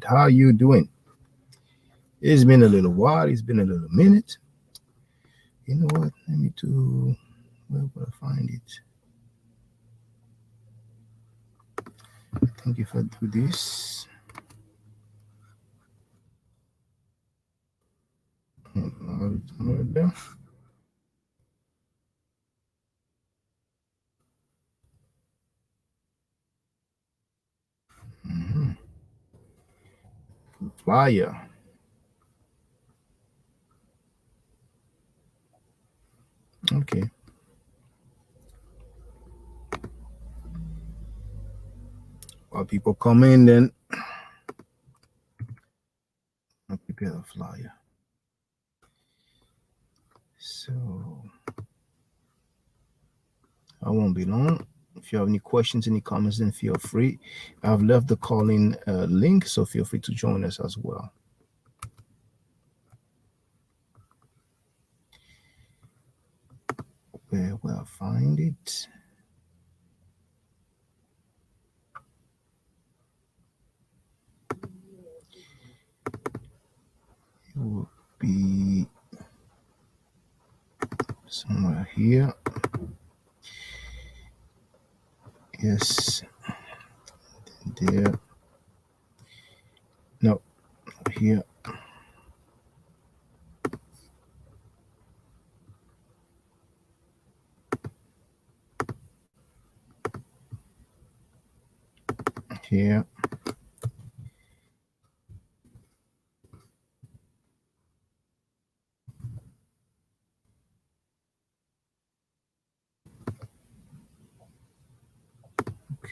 How are you doing? It's been a little while. It's been a little minute. You know what? Let me do. Where will I find it? I think if I do this. Right there. Flyer. Okay. While people come in, then I'll prepare the flyer. So I won't be long. If you have any questions, any comments, then feel free. I've left the call-in link, so feel free to join us as well. Where will I find it? It will be somewhere here. Yes. There. No, here. Here.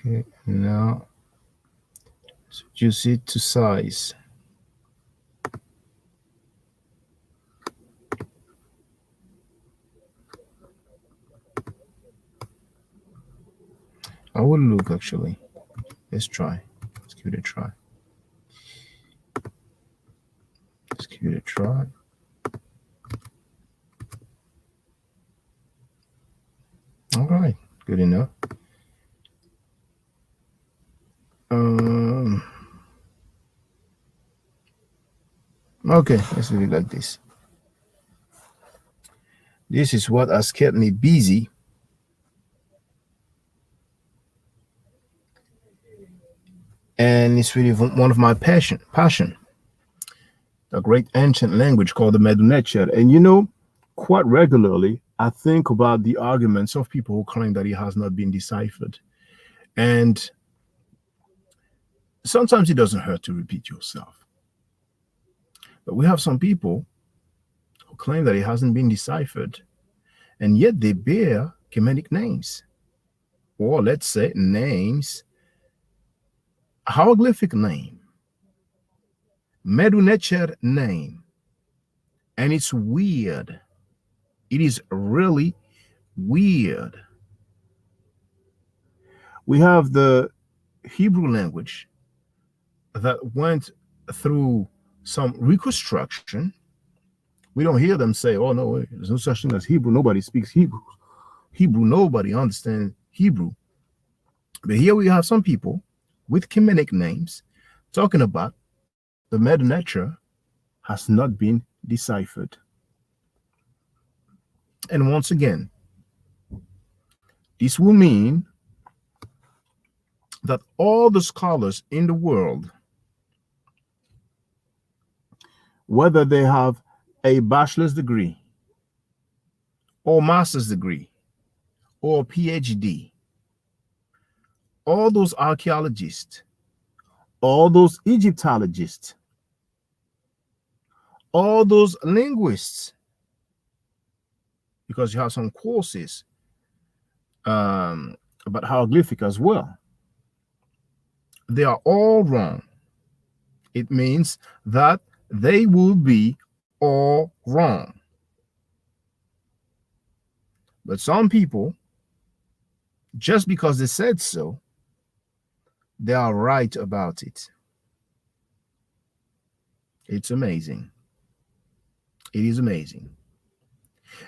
Okay, now reduce it to size. I will look actually. Let's try. Let's give it a try. Let's give it a try. All right, good enough. Okay, let's leave it like this. This is what has kept me busy. And it's really one of my passion. The great ancient language called the Medu-Neter. And you know, quite regularly, I think about the arguments of people who claim that it has not been deciphered. And sometimes it doesn't hurt to repeat yourself. But we have some people who claim that it hasn't been deciphered, and yet they bear Kemetic names, or let's say names, hieroglyphic name, Medu-Neter name, and it's weird. It is really weird. We have the Hebrew language that went through some reconstruction. We don't hear them say, oh, no, there's no such thing as Hebrew. Nobody speaks Hebrew. Nobody understands Hebrew. But here we have some people with Kemetic names talking about the Medu-Neter has not been deciphered. And once again, This will mean that all the scholars in the world, whether they have a bachelor's degree or master's degree or PhD, all those archaeologists, all those Egyptologists, all those linguists, because you have some courses about hieroglyphic as well, they are all wrong. It means that they will be all wrong. But some people, just because they said so, they are right about it. It's amazing. It is amazing.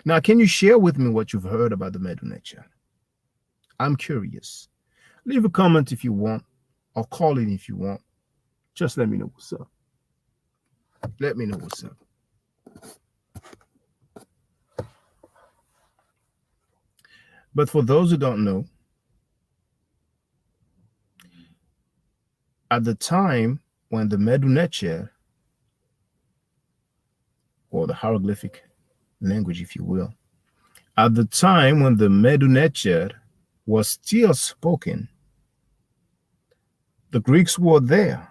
Now, can you share with me what you've heard about the Medu Neter? I'm curious. Leave a comment if you want, or call in if you want. Just let me know what's up. Let me know what's up. But for those who don't know, at the time when the Medu Neter, or the hieroglyphic language, if you will, at the time when the Medu Neter was still spoken, the Greeks were there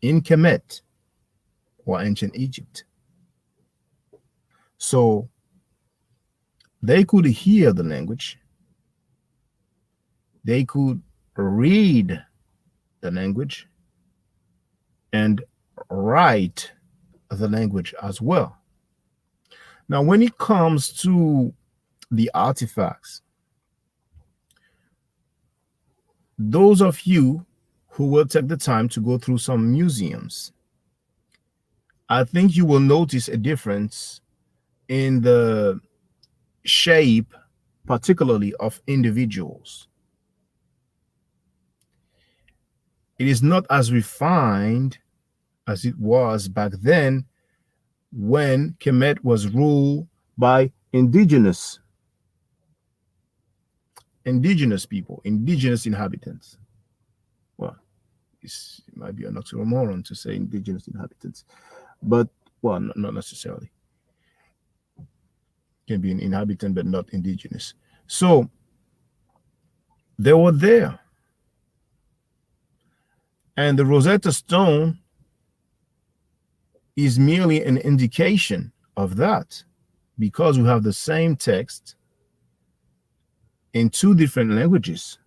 in Kemet, or ancient Egypt. So they could hear the language, they could read the language, and write the language as well. Now, when it comes to the artifacts, those of you who will take the time to go through some museums, I think you will notice a difference in the shape, particularly of individuals. It is not as refined as it was back then when Kemet was ruled by indigenous people, indigenous inhabitants. Well, it might be an oxymoron to say indigenous inhabitants, but, well, not necessarily. Can be an inhabitant, but not indigenous. So they were there. And the Rosetta Stone is merely an indication of that, because we have the same text in two different languages,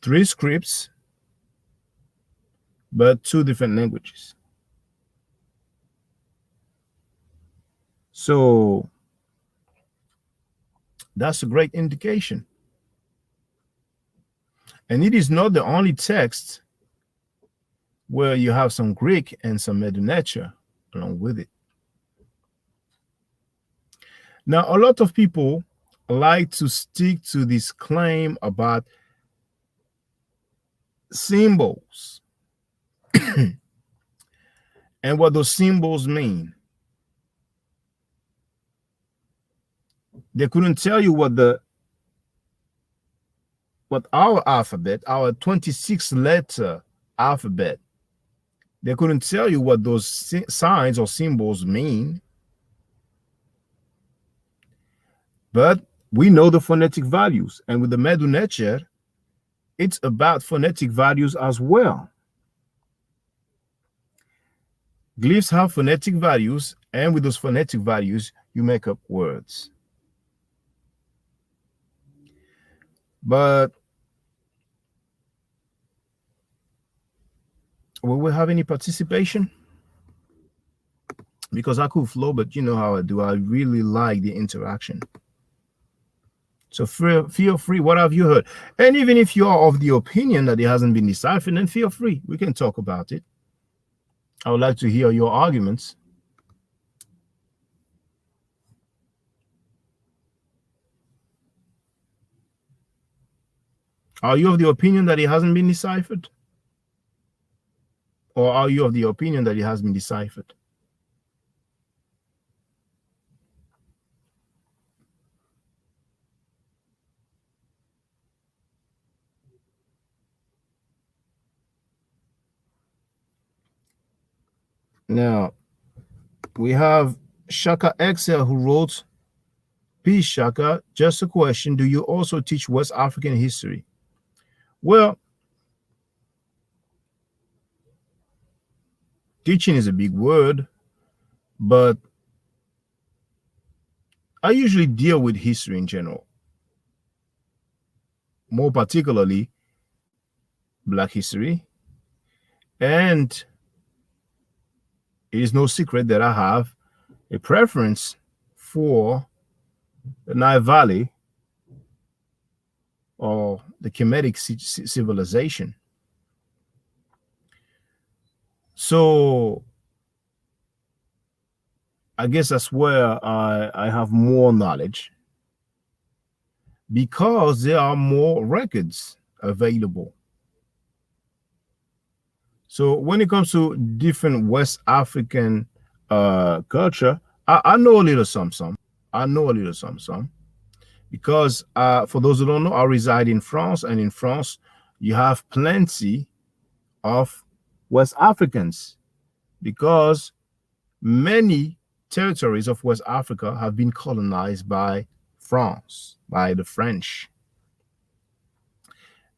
three scripts, but two different languages. So that's a great indication. And it is not the only text where you have some Greek and some Medu Neter along with it. Now, a lot of people like to stick to this claim about symbols and what those symbols mean. They couldn't tell you what our alphabet, our 26-letter alphabet, they couldn't tell you what those signs or symbols mean. But we know the phonetic values. And with the Medu Neter, it's about phonetic values as well. Glyphs have phonetic values, and with those phonetic values, you make up words. But will we have any participation? Because I could flow, but you know how I do. I really like the interaction. So feel free. What have you heard? And even if you are of the opinion that it hasn't been deciphered, then feel free. We can talk about it. I would like to hear your arguments. Are you of the opinion that it hasn't been deciphered? Or are you of the opinion that it has been deciphered? Now, we have Shaka Excel who wrote, Peace, Shaka. Just a question. Do you also teach West African history? Well, teaching is a big word, but I usually deal with history in general, more particularly Black history. And it is no secret that I have a preference for the Nile Valley or the Kemetic civilization. So I guess that's where I have more knowledge because there are more records available. So when it comes to different West African culture, I know a little some. I know a little some because for those who don't know, I reside in France, and in France you have plenty of West Africans because many territories of West Africa have been colonized by France, by the French.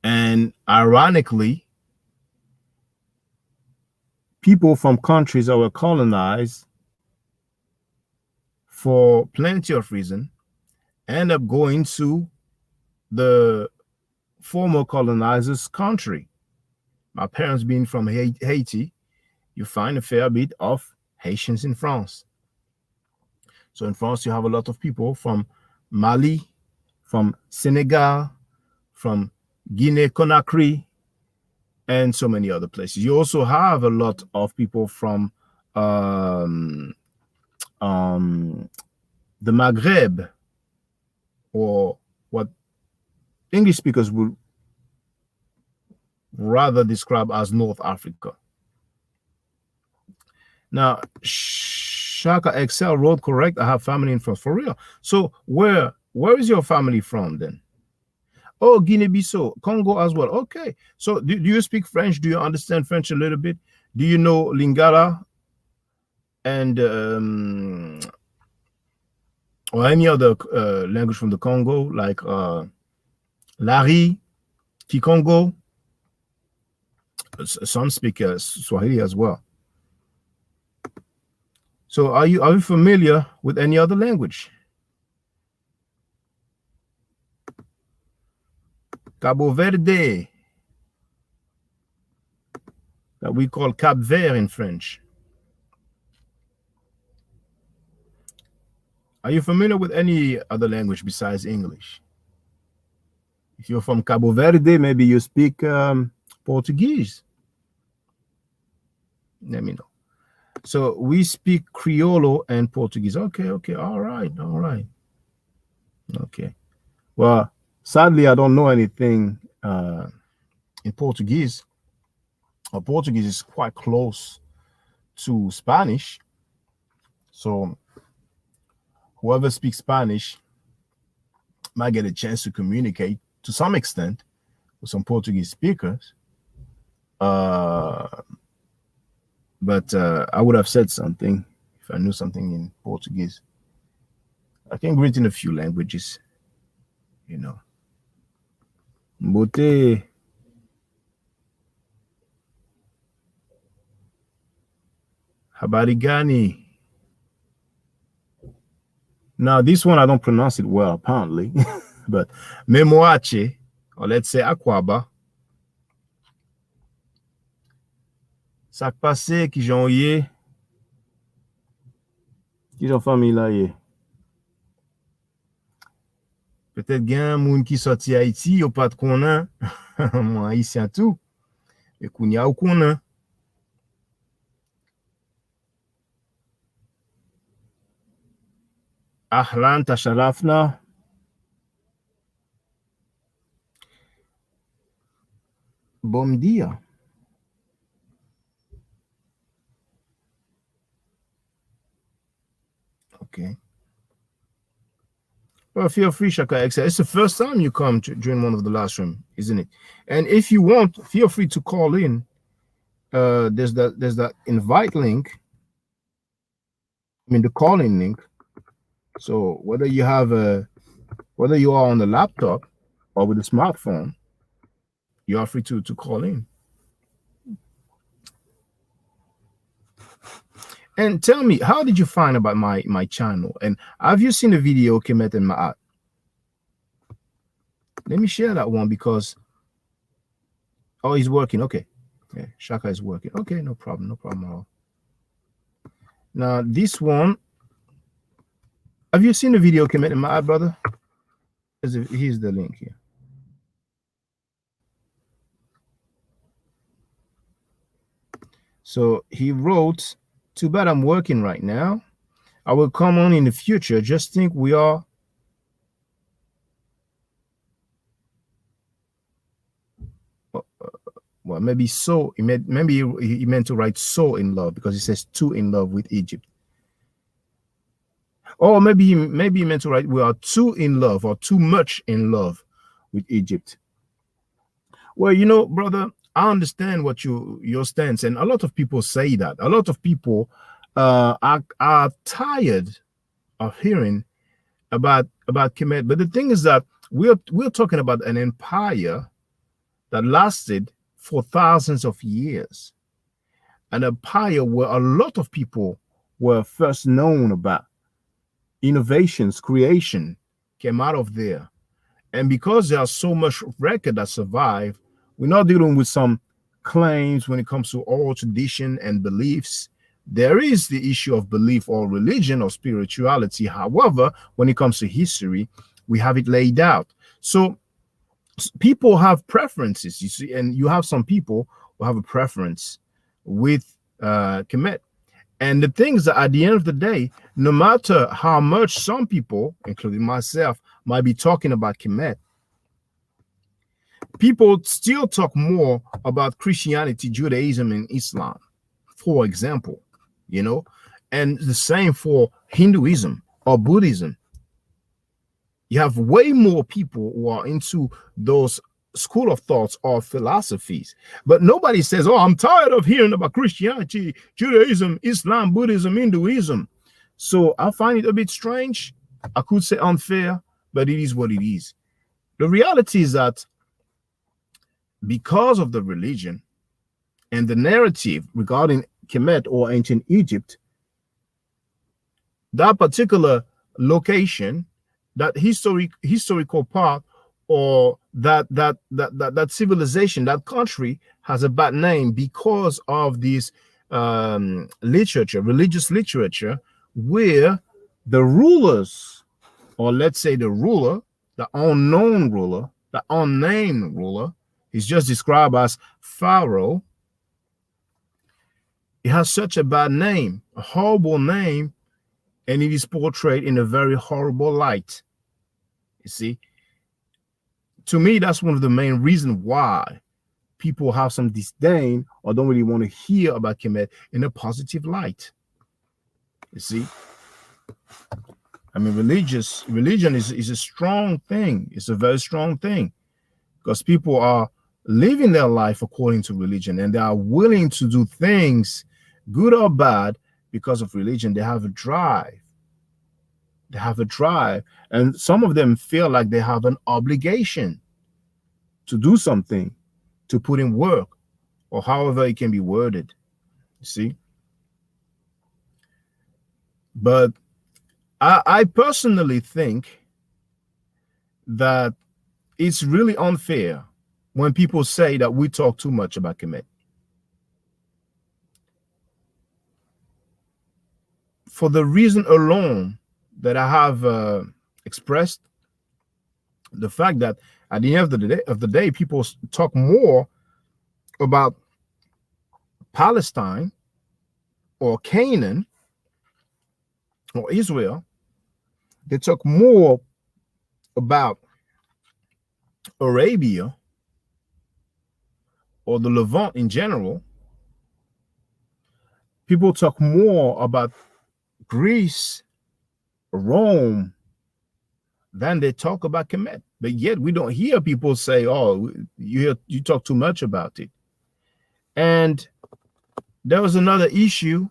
And ironically, people from countries that were colonized for plenty of reasons end up going to the former colonizers' country. My parents being from Haiti, you find a fair bit of Haitians in France. So in France, you have a lot of people from Mali, from Senegal, from Guinea-Conakry, and so many other places. You also have a lot of people from the Maghreb, or what English speakers would rather describe as North Africa. Now, Shaka Excel wrote, correct, I have family in France. For real? So where is your family from then? Oh, Guinea-Bissau, Congo as well. Okay. So do you speak French? Do you understand French a little bit? Do you know Lingala and or any other language from the Congo, like Lari, Kikongo? Some speak Swahili as well. So are you familiar with any other language? Cabo Verde, that we call Cap Vert in French. Are you familiar with any other language besides English? If you're from Cabo Verde, maybe you speak Portuguese. Let me know. So we speak Criollo and Portuguese. Okay, all right. Okay. Well, sadly, I don't know anything in Portuguese. Portuguese is quite close to Spanish. So whoever speaks Spanish might get a chance to communicate to some extent with some Portuguese speakers. But I would have said something if I knew something in Portuguese. I can greet in a few languages, you know. Mbote. Habari gani. Now, this one, I don't pronounce it well, apparently. But Memoache, or let's say Akwaba. Sak pase ki jan ye. Ki jan famille la ye. Peut-être gen moun ki sorti Haïti, yo pat konan. Moun Haïtien tout. E kounya ou konan. Ahlan tasharafna. Bom dia. Okay. Well, feel free, Shaka Excel. It's the first time you come to join one of the last room, isn't it? And if you want, feel free to call in. There's that invite link I mean the calling link. So whether you have a whether you are on the laptop or with a smartphone, you are free to call in. And tell me, how did you find about my channel? And have you seen the video Kemet and Ma'at? Let me share that one because oh, he's working. Okay. Yeah, Shaka is working. Okay, no problem, no problem at all. Now this one, have you seen the video Kemet and Ma'at, brother? Here's the link here. So he wrote, too bad I'm working right now. I will come on in the future. Just think we are well, maybe so. Maybe he meant to write so in love because he says too in love with Egypt. Or maybe he meant to write we are too in love or too much in love with Egypt. Well, you know, brother, I understand what your stance, and a lot of people say that. A lot of people are tired of hearing about Kemet. But the thing is that we're talking about an empire that lasted for thousands of years, an empire where a lot of people were first known about. Innovations, creation came out of there. And because there's so much record that survived, we're not dealing with some claims when it comes to oral tradition and beliefs. There is the issue of belief or religion or spirituality. However, when it comes to history, we have it laid out. So people have preferences, you see, and you have some people who have a preference with Kemet. And the things that at the end of the day, no matter how much some people, including myself, might be talking about Kemet, people still talk more about Christianity, Judaism, and Islam, for example, you know, and the same for Hinduism or Buddhism. You have way more people who are into those school of thoughts or philosophies, but nobody says, oh, I'm tired of hearing about Christianity, Judaism, Islam, Buddhism, Hinduism. So I find it a bit strange. I could say unfair, but it is what it is. The reality is that because of the religion and the narrative regarding Kemet or ancient Egypt, that particular location, that historical part, or that civilization, that country has a bad name because of this literature, religious literature, where the rulers, or let's say the ruler, the unknown ruler, the unnamed ruler, is just described as Pharaoh. It has such a bad name, a horrible name, and it is portrayed in a very horrible light. You see, to me, that's one of the main reasons why people have some disdain or don't really want to hear about Kemet in a positive light. You see, I mean, religion is a strong thing. It's a very strong thing because people are living their life according to religion, and they are willing to do things, good or bad, because of religion. They have a drive. They have a drive, and some of them feel like they have an obligation to do something, to put in work, or however it can be worded. You see? But I personally think that it's really unfair when people say that we talk too much about Kemet. For the reason alone that I have expressed, the fact that at the end of the day, people talk more about Palestine or Canaan or Israel. They talk more about Arabia or the Levant in general. People talk more about Greece, Rome, than they talk about Kemet. But yet we don't hear people say, oh, you talk too much about it. And there was another issue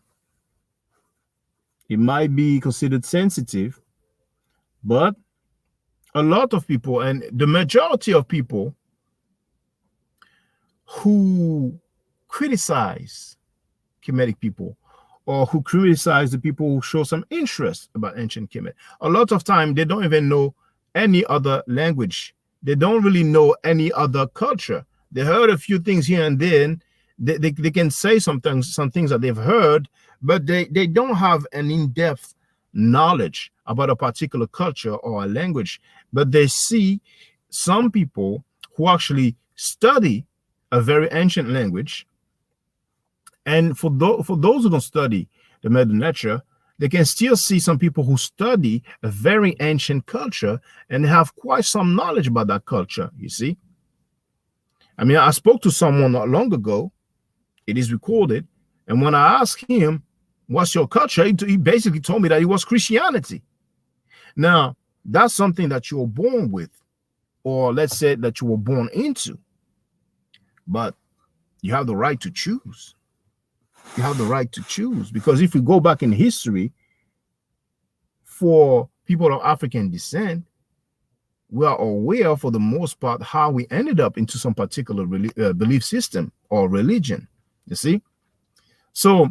It might be considered sensitive, but a lot of people, and the majority of people who criticize Kemetic people, or who criticize the people who show some interest about ancient Kemet, a lot of time they don't even know any other language. They don't really know any other culture. They heard a few things here and then. They can say some things that they've heard, but they don't have an in-depth knowledge about a particular culture or a language. But they see some people who actually study a very ancient language. And for those who don't study the Medu Neter, they can still see some people who study a very ancient culture and have quite some knowledge about that culture, you see. I mean, I spoke to someone not long ago. It is recorded. And when I asked him, what's your culture? He basically told me that it was Christianity. Now, that's something that you were born with, or let's say that you were born into. But you have the right to choose. You have the right to choose, because if we go back in history, for people of African descent, we are aware for the most part how we ended up into some particular belief system or religion, you see. So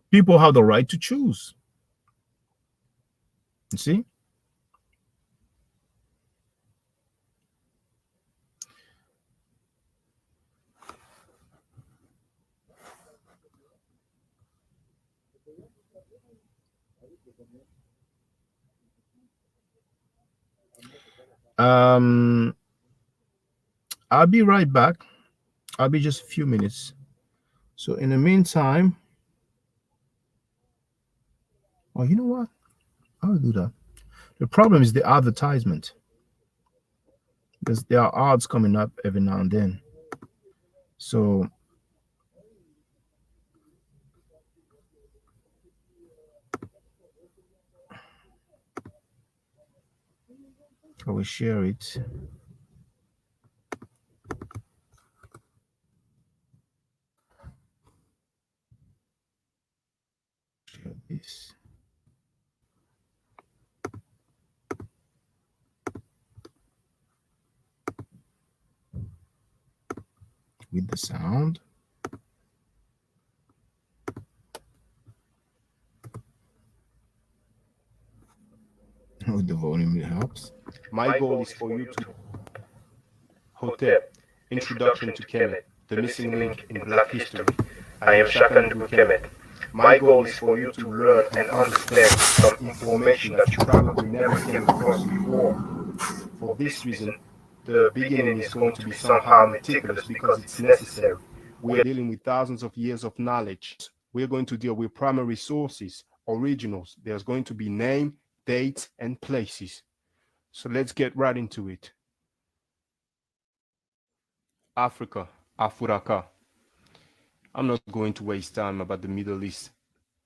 people have the right to choose, you see. I'll be right back. I'll be just a few minutes. So in the meantime, oh, you know what? I'll do that. The problem is the advertisement, because there are ads coming up every now and then. So I will share it. Share this. With the sound. With the volume, it helps. My goal is for you to Hotep, Introduction to Kemet, the missing link in Black history. I am Shakandu Kemet. My goal is for you to learn and understand some information that you probably never came across before. For this reason, the beginning is going to be somehow meticulous because it's necessary. We are dealing with thousands of years of knowledge. We're going to deal with primary sources, originals. There's going to be name, dates, and places. So let's get right into it. Africa, Afuraka. I'm not going to waste time about the Middle East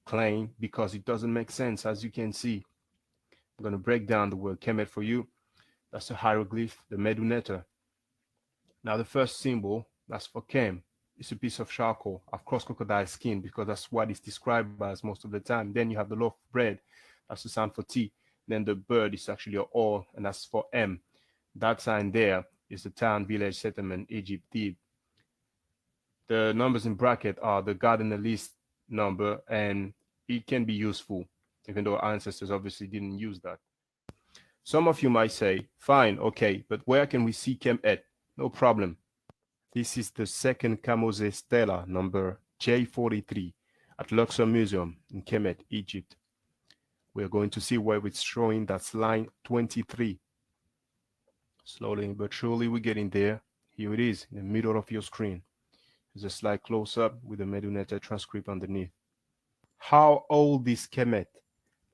claim because it doesn't make sense, as you can see. I'm going to break down the word Kemet for you. That's the hieroglyph, the Medu Neter. Now, the first symbol, that's for Kem. It's a piece of charcoal, of course, crocodile skin, because that's what it's described as most of the time. Then you have the loaf of bread, that's the sound for T. Then the bird is actually a O, and that's for M. That sign there is the town, village, settlement, Egypt, Thebe. The numbers in bracket are the God in the list number, and it can be useful, even though our ancestors obviously didn't use that. Some of you might say, fine, okay, but where can we see Kemet? No problem. This is the second Kamose Stela, number J43, at Luxor Museum in Kemet, Egypt. We're going to see where it's showing that's line 23. Slowly but surely we're getting there. Here it is, in the middle of your screen. There's a slight close-up with the Medu Neter transcript underneath. How old is Kemet?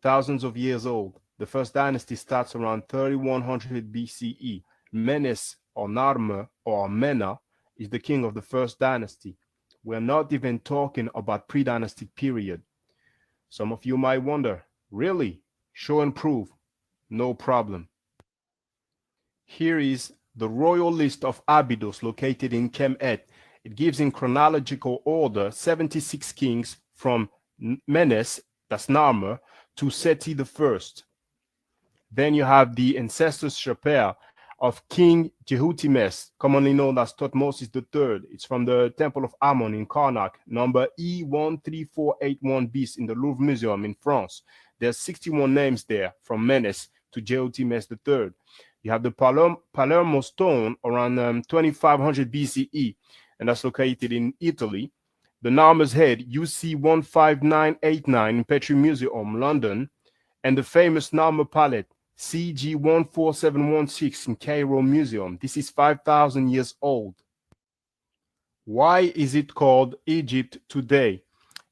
Thousands of years old. The first dynasty starts around 3100 BCE. Menes or Narmer or Mena is the king of the first dynasty. We're not even talking about pre-dynastic period. Some of you might wonder, really? Show and prove. No problem. Here is the royal list of Abydos located in Kemet. It gives in chronological order 76 kings from Menes that's Narmer, to Seti the First. Then you have the ancestors chapel of King Jehutimes, commonly known as Thutmose III. It's from the Temple of Ammon in Karnak, number E13481 bis in the Louvre Museum in France. There's 61 names there from Menes to Jehutimes III. You have the Palermo stone around 2500 BCE, and that's located in Italy. The Narmer's head, UC 15989 in Petrie Museum, London, and the famous Narmer palette, CG 14716 in Cairo Museum. This is 5,000 years old. Why is it called Egypt today?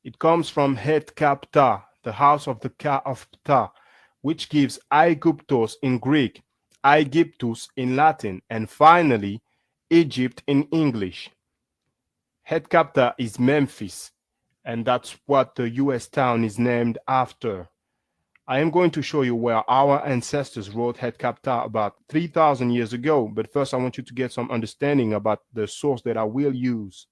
It comes from Het Kap Ptah, the house of the Ka of Ptah, which gives Aegyptos in Greek, Aegyptus in Latin, and finally Egypt in English. Het Kap Ptah is Memphis, and that's what the US town is named after. I am going to show you where our ancestors wrote Het Kap Ptah about 3,000 years ago, but first I want you to get some understanding about the source that I will use.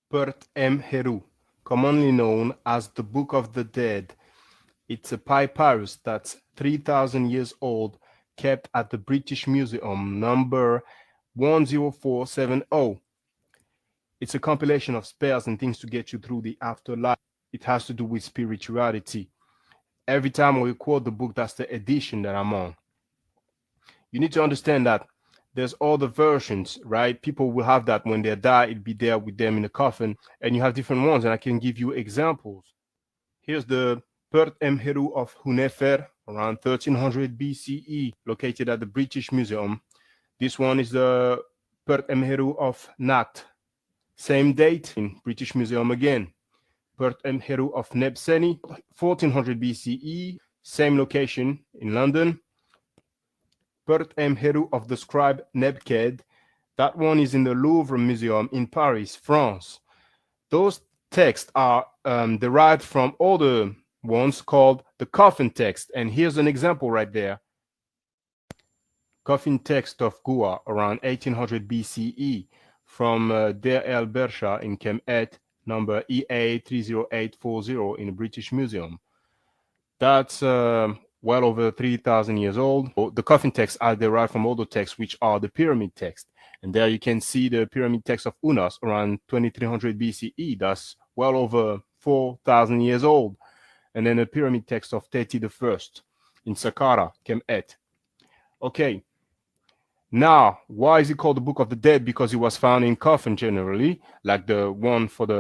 Pert M. Heru, commonly known as the Book of the Dead. It's a papyrus that's 3,000 years old, kept at the British Museum, number 10470. It's a compilation of spells and things to get you through the afterlife. It has to do with spirituality. Every time we quote the book, that's the edition that I'm on. You need to understand that there's all the versions, right? People will have that when they die, it'll be there with them in the coffin, and you have different ones, and I can give you examples. Here's the Pert M. Heru of Hunefer, around 1300 BCE, located at the British Museum. This one is the Pert M. Heru of Nat, same date in British Museum again. Pert M. Heru of Nebseni, 1400 BCE, same location in London. Pert M. Heru of the scribe Nebked, that one is in the Louvre Museum in Paris, France. Those texts are derived from other ones called the coffin text, and here's an example right there. Coffin text of Goa around 1800 BCE from Der El Bersha in Kemet, number EA30840 in the British Museum. That's well over 3,000 years old. The coffin texts are derived from older texts, which are the pyramid text. And there you can see the pyramid text of Unas around 2300 BCE. That's well over 4,000 years old. And then the pyramid text of Teti I in Saqqara, Kemet. Okay. Now, why is it called the Book of the Dead? Because it was found in coffin generally, like the one for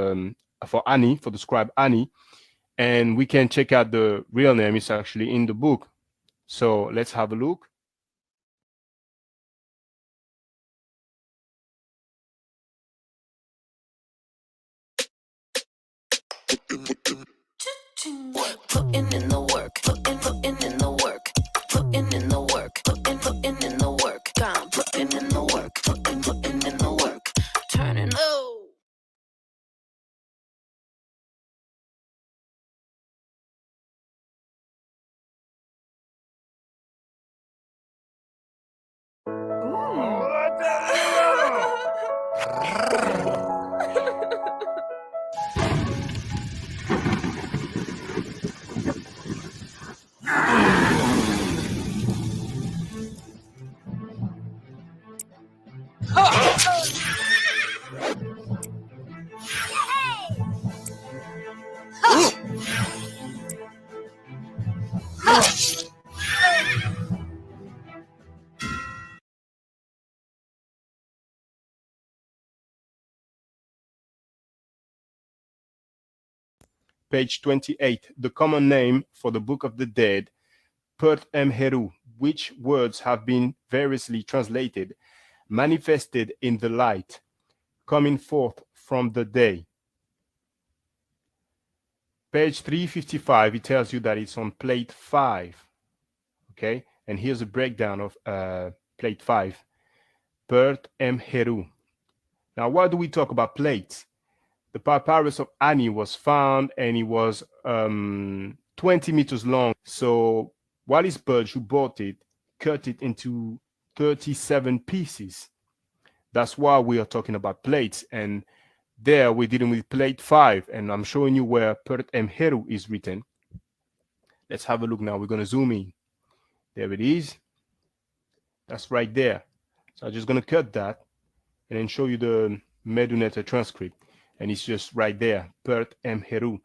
Ani, for the scribe Ani. And we can check out the real name. It's actually in the book. So let's have a look. Putting in the work, putting in the work, putting in the work, putting in the work, God, putting in the work, putting in the work, turning low. Page 28, the common name for the Book of the Dead, Pert M. Heru, which words have been variously translated, manifested in the light, coming forth from the day. Page 355, it tells you that it's on plate 5. Okay, and here's a breakdown of plate 5. Pert M. Heru. Now, why do we talk about plates? The papyrus of Ani was found, and it was 20 meters long. So Wallis Budge, who bought it, cut it into 37 pieces. That's why we are talking about plates. And There we're dealing with plate 5, and I'm showing you where Pert Emheru is written. Let's have a look now. We're going to zoom in. There it is. That's right there. So I'm just going to cut that and then show you the Meduneta transcript. And it's just right there, Pert Emheru.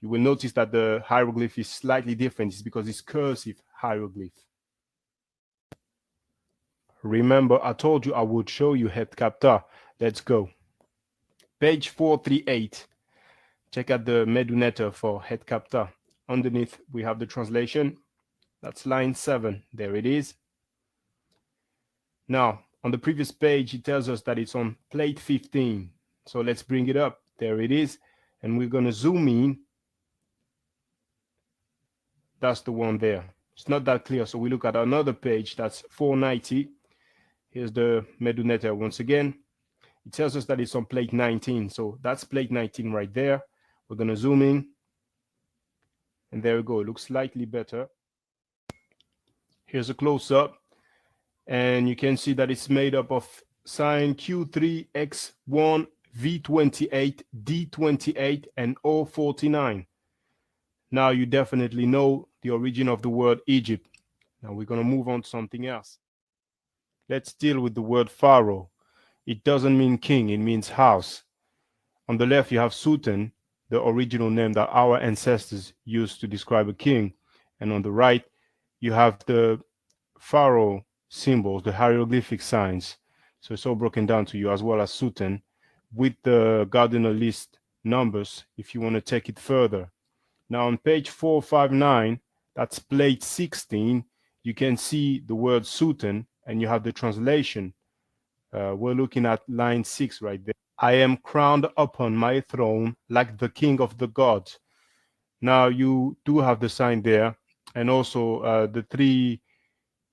You will notice that the hieroglyph is slightly different. It's because it's cursive hieroglyph. Remember, I told you I would show you Het Kapta. Let's go. Page 438. Check out the Meduneta for Het Kapta. Underneath, we have the translation. That's line 7. There it is. Now, on the previous page, it tells us that it's on plate 15. So let's bring it up. There it is. And we're going to zoom in. That's the one there. It's not that clear. So we look at another page. That's 490. Here's the Meduneta once again. It tells us that it's on plate 19. So that's plate 19 right there. We're going to zoom in. And there we go. It looks slightly better. Here's a close-up. And you can see that it's made up of sign Q3X1, V28, D28, and O49. Now you definitely know the origin of the word Egypt. Now we're going to move on to something else. Let's deal with the word pharaoh. It doesn't mean king, it means house. On the left, you have Sultan, the original name that our ancestors used to describe a king. And on the right, you have the pharaoh symbols, the hieroglyphic signs. So it's all broken down to you, as well as Sultan, with the Gardiner list numbers if you want to take it further. Now on page 459, that's plate 16, you can see the word Sultan, and you have the translation. We're looking at line 6 right there. I am crowned upon my throne like the king of the gods. Now you do have the sign there, and also the 3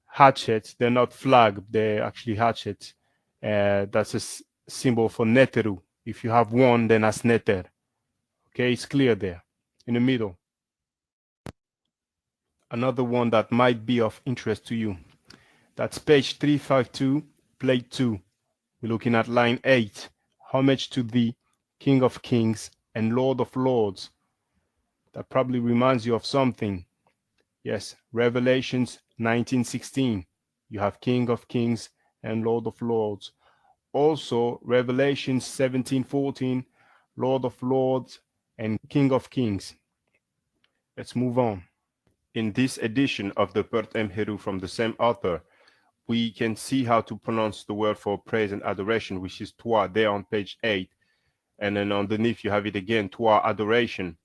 hatchets. They're not flag, they're actually hatchets. That's a symbol for Neteru. If you have one, then that's Neter. Okay, it's clear there in the middle. Another one that might be of interest to you. That's page 352, plate 2. We're looking at line 8. Homage to thee, King of Kings and Lord of Lords. That probably reminds you of something. Yes, Revelations 19:16. You have King of Kings and Lord of Lords. Also, Revelations 17:14, Lord of Lords and King of Kings. Let's move on. In this edition of the Pert Emheru from the same author, we can see how to pronounce the word for praise and adoration, which is toi, there on page 8. And then underneath you have it again, toi, adoration.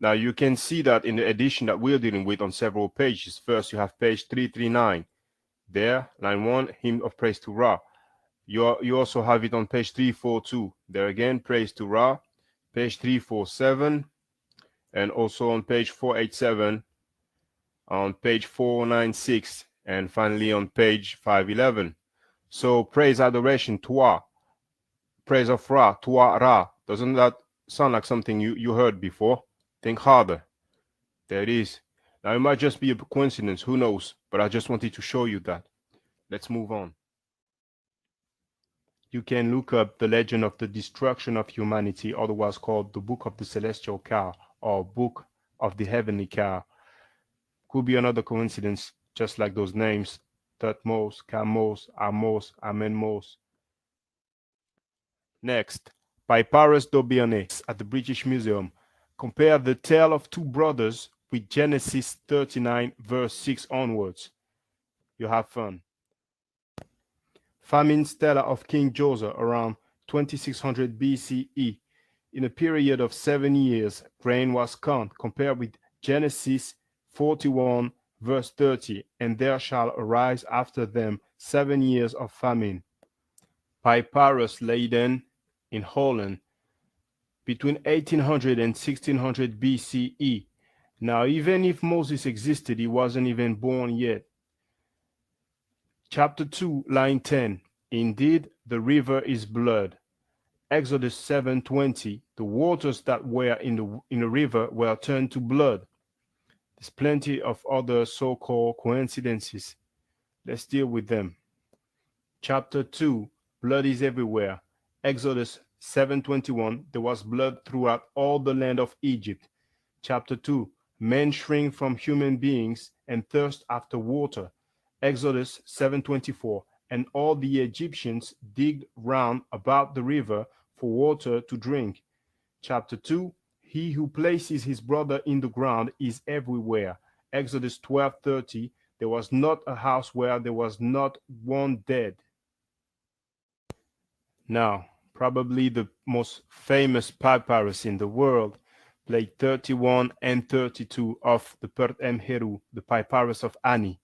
Now you can see that in the edition that we're dealing with on several pages. First, you have page 339. There, line 1, hymn of praise to Ra. You also have it on page 342. There again, praise to Ra. Page 347. And also on page 487. On page 496. And finally on page 511. So praise, adoration, toi. Praise of Ra, toi, Ra. Doesn't that sound like something you heard before? Think harder. There it is. Now it might just be a coincidence, who knows? But I just wanted to show you that. Let's move on. You can look up the legend of the destruction of humanity, otherwise called the Book of the Celestial Cow or Book of the Heavenly Cow. Could be another coincidence, just like those names, Tutmos, Kamos, Amos, Amenmos. Next, by Paris Dobianet at the British Museum. Compare the tale of 2 brothers with Genesis 39, verse 6 onwards. You have fun. Famine stela of King Joseph around 2600 BCE. In a period of 7 years, grain was corn, compared with Genesis 41, verse 30, and there shall arise after them 7 years of famine. By Paris Leiden in Holland, between 1800 and 1600 BCE. Now, even if Moses existed, he wasn't even born yet. Chapter 2, line 10. Indeed, the river is blood. Exodus 7:20. The waters that were in the river were turned to blood. There's plenty of other so-called coincidences. Let's deal with them. Chapter 2, blood is everywhere. Exodus 7:21, there was blood throughout all the land of Egypt. Chapter 2, men shrink from human beings and thirst after water. Exodus 7:24, and all the Egyptians digged round about the river for water to drink. Chapter 2, he who places his brother in the ground is everywhere. Exodus 12:30, there was not a house where there was not one dead. Now, probably the most famous papyrus in the world, plate 31 and 32 of the Pert Em Heru, the papyrus of Ani,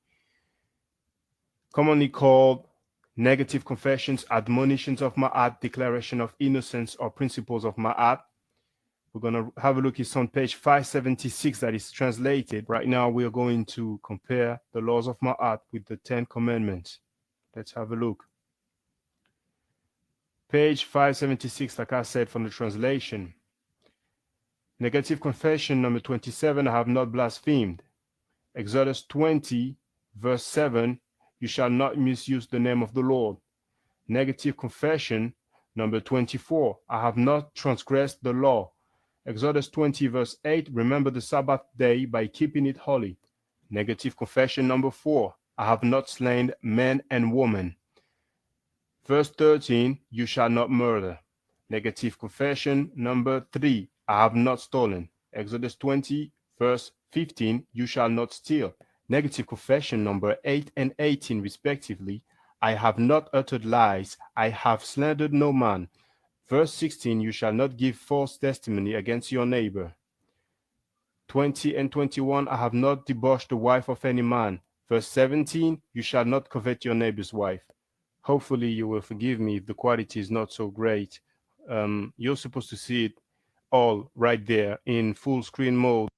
commonly called negative confessions, admonitions of Ma'at, declaration of innocence, or principles of Ma'at. We're going to have a look. It's on page 576 that is translated. Right now, we are going to compare the laws of Ma'at with the 10 commandments. Let's have a look. Page 576, like I said, from the translation. Negative confession number 27, I have not blasphemed. Exodus 20, verse 7, you shall not misuse the name of the Lord. Negative confession number 24, I have not transgressed the law. Exodus 20, verse 8, remember the Sabbath day by keeping it holy. Negative confession number 4, I have not slain man and woman. Verse 13, you shall not murder. Negative confession number 3, I have not stolen. Exodus 20, verse 15, you shall not steal. Negative confession number 8 and 18 respectively, I have not uttered lies, I have slandered no man. Verse 16, you shall not give false testimony against your neighbor. 20 and 21, I have not debauched the wife of any man. Verse 17, you shall not covet your neighbor's wife. Hopefully you will forgive me if the quality is not so great. You're supposed to see it all right there in full screen mode.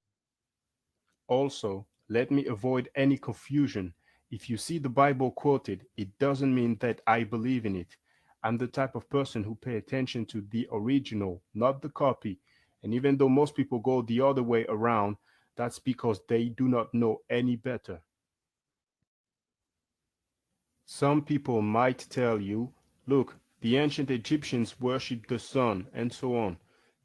Also, let me avoid any confusion. If you see the Bible quoted, it doesn't mean that I believe in it. I'm the type of person who pay attention to the original, not the copy. And even though most people go the other way around, that's because they do not know any better. Some people might tell you, look, the ancient Egyptians worshipped the sun, and so on.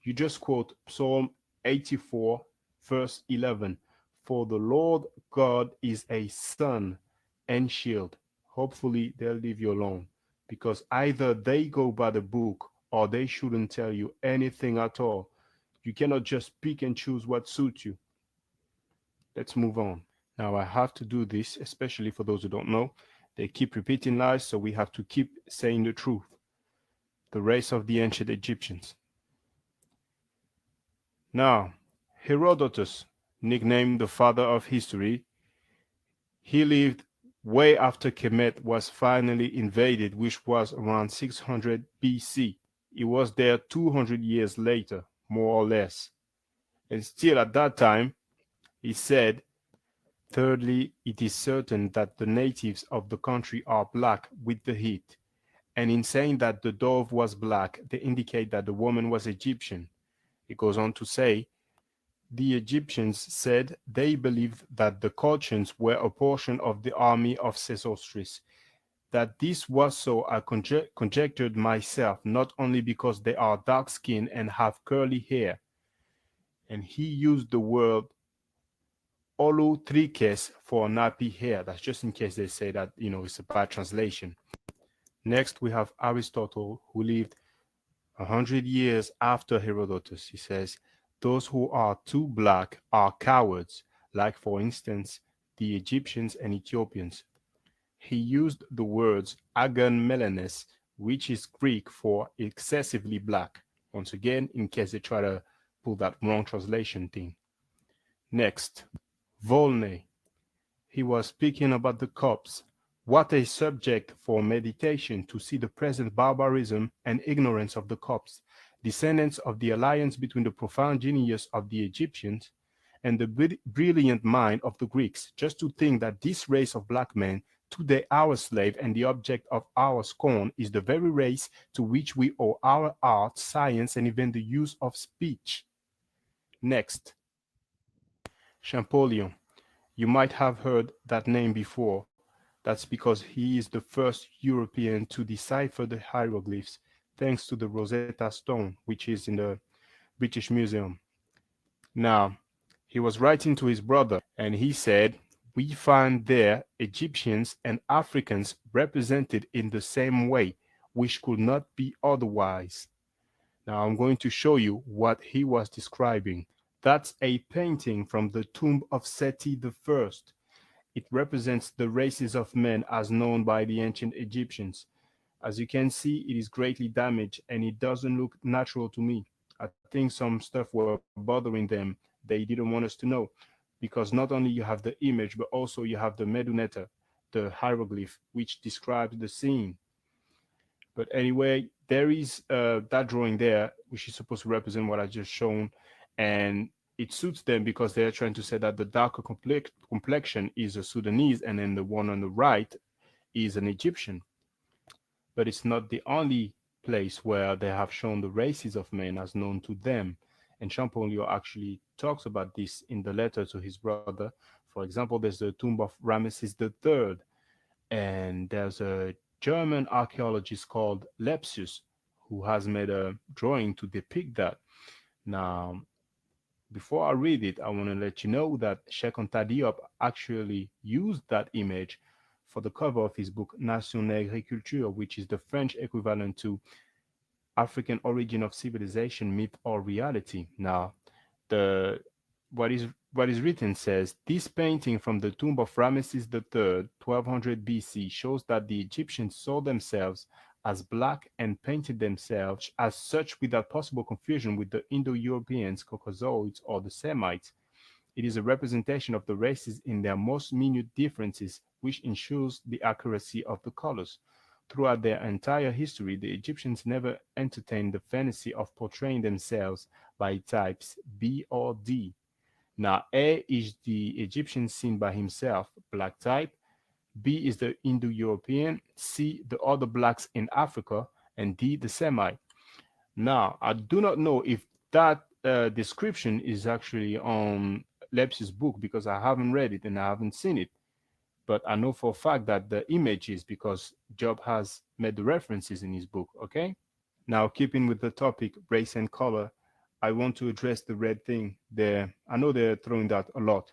You just quote Psalm 84, verse 11. For the Lord God is a sun and shield. Hopefully they'll leave you alone, because either they go by the book or they shouldn't tell you anything at all. You cannot just pick and choose what suits you. Let's move on. Now I have to do this, especially for those who don't know. They keep repeating lies, so we have to keep saying the truth. The race of the ancient Egyptians. Now, Herodotus, nicknamed the father of history, he lived way after Kemet was finally invaded, which was around 600 BC. He was there 200 years later, more or less. And still at that time, he said, thirdly, it is certain that the natives of the country are black with the heat. And in saying that the dove was black, they indicate that the woman was Egyptian. It goes on to say, the Egyptians said they believed that the Colchians were a portion of the army of Sesostris. That this was so, I conjectured myself, not only because they are dark-skinned and have curly hair. And he used the word olutrikes for nappy hair. That's just in case they say that, it's a bad translation. Next, we have Aristotle, who lived 100 years after Herodotus. He says, those who are too black are cowards, like, for instance, the Egyptians and Ethiopians. He used the words agon melanes, which is Greek for excessively black. Once again, in case they try to pull that wrong translation thing. Next, Volney. He was speaking about the Copts. What a subject for meditation to see the present barbarism and ignorance of the Copts, descendants of the alliance between the profound genius of the Egyptians and the brilliant mind of the Greeks. Just to think that this race of black men, today our slave and the object of our scorn, is the very race to which we owe our art, science, and even the use of speech. Next, Champollion. You might have heard that name before. That's because he is the first European to decipher the hieroglyphs thanks to the Rosetta Stone, which is in the British Museum. Now, he was writing to his brother, and he said, "We find there Egyptians and Africans represented in the same way, which could not be otherwise." Now, I'm going to show you what he was describing. That's a painting from the tomb of Seti the First. It represents the races of men as known by the ancient Egyptians. As you can see, it is greatly damaged and it doesn't look natural to me. I think some stuff were bothering them. They didn't want us to know because not only you have the image, but also you have the meduneta, the hieroglyph, which describes the scene. But anyway, there is that drawing there, which is supposed to represent what I just shown, and it suits them because they're trying to say that the darker complexion is a Sudanese, and then the one on the right is an Egyptian. But it's not the only place where they have shown the races of men as known to them. And Champollion actually talks about this in the letter to his brother. For example, there's the tomb of Ramesses III, and there's a German archaeologist called Lepsius who has made a drawing to depict that. Now, before I read it, I want to let you know that Cheikh Anta Diop actually used that image for the cover of his book Nation Nègre et Culture, which is the French equivalent to African Origin of Civilization, Myth or Reality. Now, the what is written says this painting from the tomb of Ramesses III, 1200 BC, shows that the Egyptians saw themselves as black and painted themselves as such without possible confusion with the Indo-Europeans, Caucasoids, or the Semites. It is a representation of the races in their most minute differences, which ensures the accuracy of the colors. Throughout their entire history, the Egyptians never entertained the fantasy of portraying themselves by types B or D. Now, A is the Egyptian seen by himself, black type. B is the Indo-European. C, the other blacks in Africa. And D, the Semite. Now, I do not know if that description is actually on Lepsius' book because I haven't read it and I haven't seen it. But I know for a fact that the image is because Job has made the references in his book, okay? Now, keeping with the topic, race and color, I want to address the red thing there. I know they're throwing that a lot.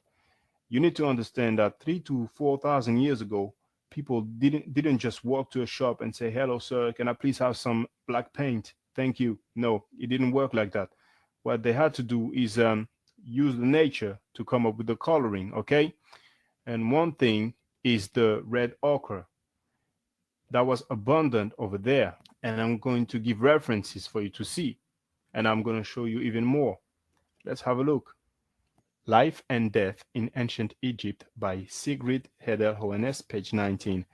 You need to understand that 3 to 4,000 years ago, people didn't just walk to a shop and say, "Hello, sir, can I please have some black paint? Thank you." No, it didn't work like that. What they had to do is use the nature to come up with the coloring, okay? And one thing is the red ochre that was abundant over there. And I'm going to give references for you to see. And I'm going to show you even more. Let's have a look. Life and Death in Ancient Egypt by Sigrid Hedel Hoeneß, page 19.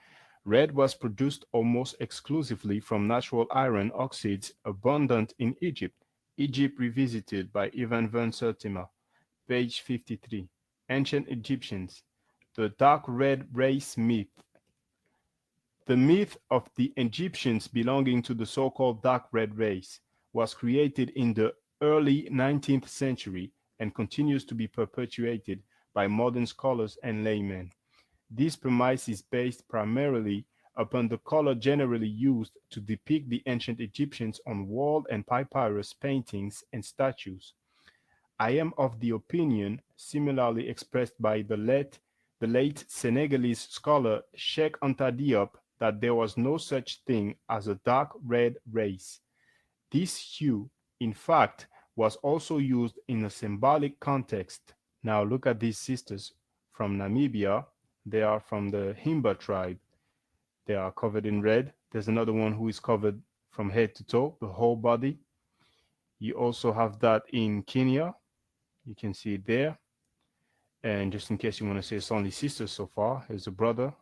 Red was produced almost exclusively from natural iron oxides abundant in Egypt. Egypt Revisited by Ivan van Sertima, page 53. Ancient Egyptians. The dark red race myth. The myth of the Egyptians belonging to the so-called dark red race was created in the early 19th century and continues to be perpetuated by modern scholars and laymen. This premise is based primarily upon the color generally used to depict the ancient Egyptians on wall and papyrus paintings and statues. I am of the opinion, similarly expressed by the late Senegalese scholar Cheikh Anta Diop, that there was no such thing as a dark red race. This hue, in fact, was also used in a symbolic context. Now look at these sisters from Namibia. They are from the Himba tribe. They are covered in red. There's another one who is covered from head to toe, the whole body. You also have that in Kenya. You can see it there. And just in case you want to say it's only sisters so far, there's a brother.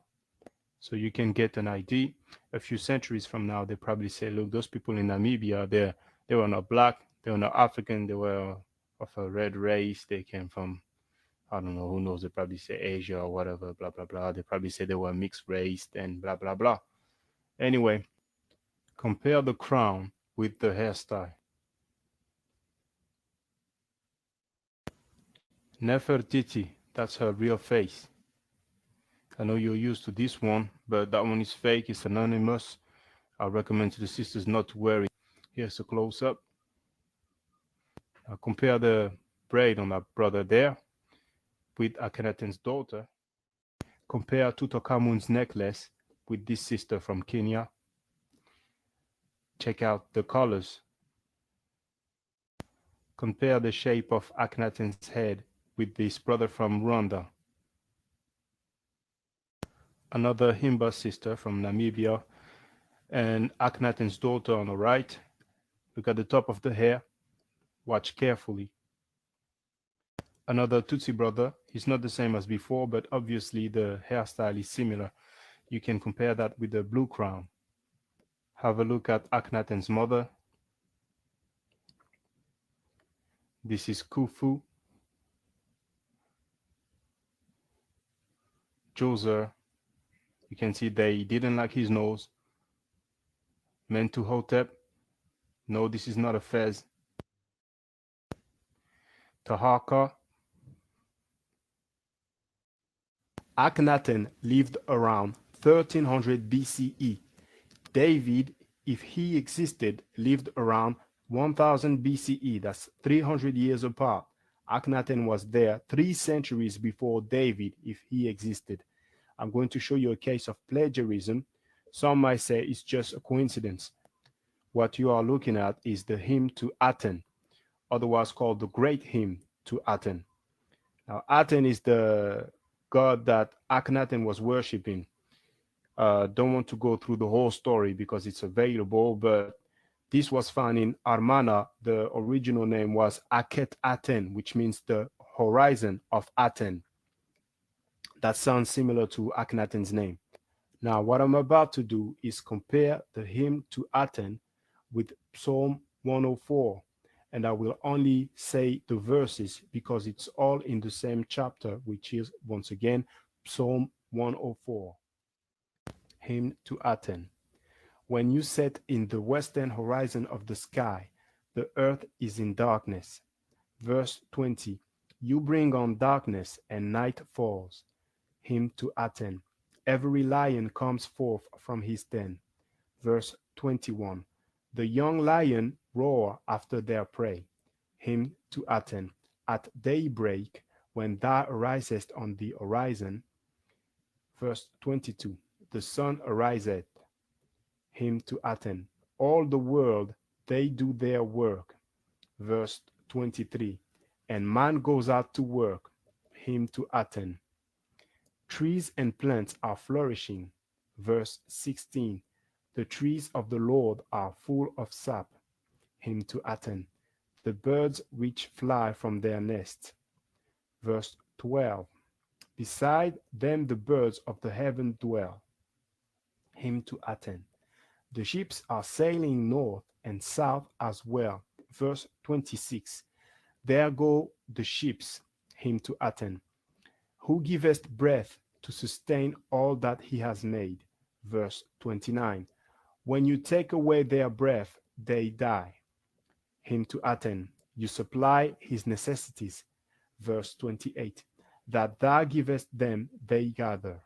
So you can get an idea. A few centuries from now, they probably say, look, those people in Namibia, they were not black, they were not African, they were of a red race. They came from, I don't know, who knows, they probably say Asia or whatever, blah, blah, blah. They probably say they were mixed race and blah, blah, blah. Anyway, compare the crown with the hairstyle. Nefertiti, that's her real face. I know you're used to this one, but that one is fake. It's anonymous. I recommend to the sisters not to wear it. Here's a close-up. Compare the braid on that brother there with Akhenaten's daughter. Compare Tutankhamun's necklace with this sister from Kenya. Check out the colors. Compare the shape of Akhenaten's head with this brother from Rwanda. Another Himba sister from Namibia, and Akhenaten's daughter on the right. Look at the top of the hair. Watch carefully. Another Tutsi brother. He's not the same as before, but obviously the hairstyle is similar. You can compare that with the blue crown. Have a look at Akhenaten's mother. This is Khufu. Djoser. You can see they didn't like his nose. Mentuhotep. No, this is not a fez. Taharqa. Akhenaten lived around 1300 BCE. David, if he existed, lived around 1000 BCE. That's 300 years apart. Akhenaten was there 3 centuries before David, if he existed. I'm going to show you a case of plagiarism. Some might say it's just a coincidence. What you are looking at is the hymn to Aten, otherwise called the Great Hymn to Aten. Now, Aten is the god that Akhenaten was worshipping. Don't want to go through the whole story because it's available, but this was found in Armana. The original name was Akhet Aten, which means the horizon of Aten. That sounds similar to Akhenaten's name. Now, what I'm about to do is compare the hymn to Aten with Psalm 104, and I will only say the verses because it's all in the same chapter, which is, once again, Psalm 104. Hymn to Aten. When you set in the western horizon of the sky, the earth is in darkness. Verse 20. You bring on darkness and night falls. Hymn to Aten. Every lion comes forth from his den. Verse 21. The young lion roar after their prey. Hymn to Aten. At daybreak, when thou arisest on the horizon. Verse 22. The sun ariseth. Hymn to Aten. All the world, they do their work. Verse 23. And man goes out to work. Hymn to Aten. Trees and plants are flourishing. Verse 16. The trees of the Lord are full of sap. Hymn to Aten. The birds which fly from their nests. Verse 12. Beside them the birds of the heaven dwell. Hymn to Aten. The ships are sailing north and south as well. Verse 26. There go the ships. Hymn to Aten. Who giveth breath to sustain all that he has made. Verse 29. When you take away their breath, they die. Hymn to Aten. You supply his necessities. Verse 28. That thou givest them, they gather.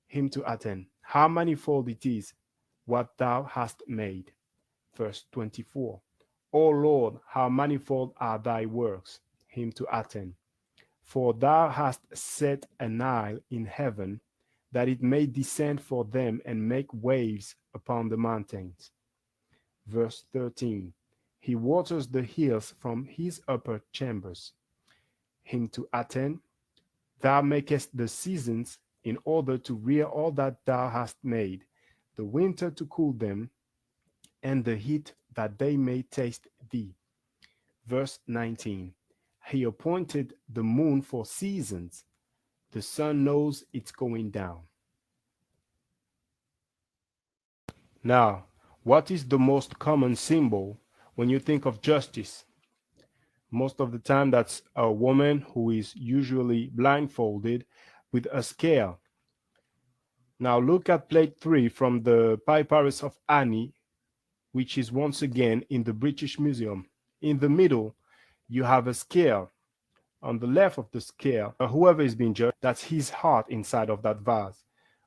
Hymn to Aten. How manifold it is, what thou hast made. Verse 24. O Lord, how manifold are thy works. Hymn to Aten. For thou hast set a Nile in heaven, that it may descend for them and make waves upon the mountains. Verse 13. He waters the hills from his upper chambers. Hymn to Aten. Thou makest the seasons in order to rear all that thou hast made, the winter to cool them, and the heat that they may taste thee. Verse 19. He appointed the moon for seasons. The sun knows it's going down. Now, what is the most common symbol when you think of justice? Most of the time, that's a woman who is usually blindfolded with a scale. Now, look at plate 3 from the Papyrus of Ani, which is once again in the British Museum. In the middle, you have a scale. On the left of the scale, whoever is being judged, that's his heart inside of that vase.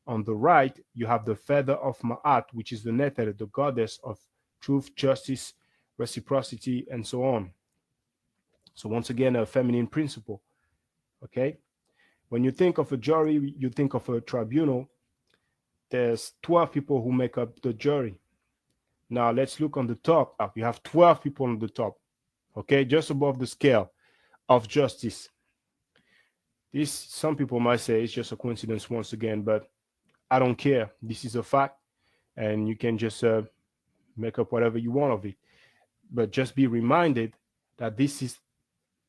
On the right, you have the feather of Ma'at, which is the Neter, the goddess of truth, justice, reciprocity, and so on. So once again, a feminine principle. Okay. When you think of a jury, you think of a tribunal. There's 12 people who make up the jury. Now let's look on the top. You have 12 people on the top. Okay, just above the scale of justice. This, some people might say it's just a coincidence once again, but I don't care. This is a fact, and you can just make up whatever you want of it. But just be reminded that this is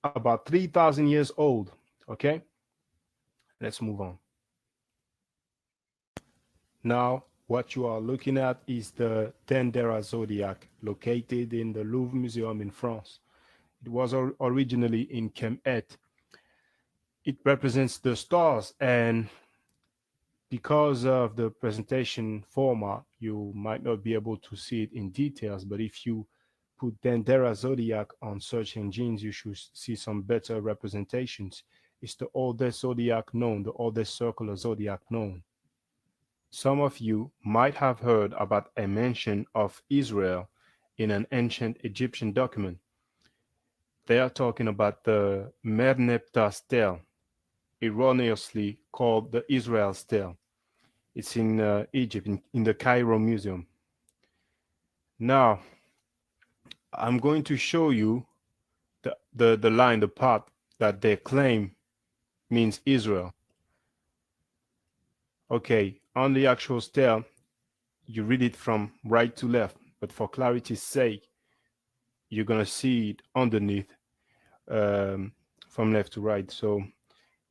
about 3,000 years old. Okay, let's move on. Now, what you are looking at is the Dendera zodiac located in the Louvre Museum in France. It was originally in Kemet. It represents the stars, and because of the presentation format, you might not be able to see it in details, but if you put Dendera zodiac on search engines, you should see some better representations. It's the oldest zodiac known, the oldest circular zodiac known. Some of you might have heard about a mention of Israel in an ancient Egyptian document. They are talking about the Merneptah stele, erroneously called the Israel stele. It's in Egypt, in the Cairo Museum. Now, I'm going to show you the line, the part that they claim means Israel. Okay, on the actual stele, you read it from right to left, but for clarity's sake, you're going to see it underneath from left to right. So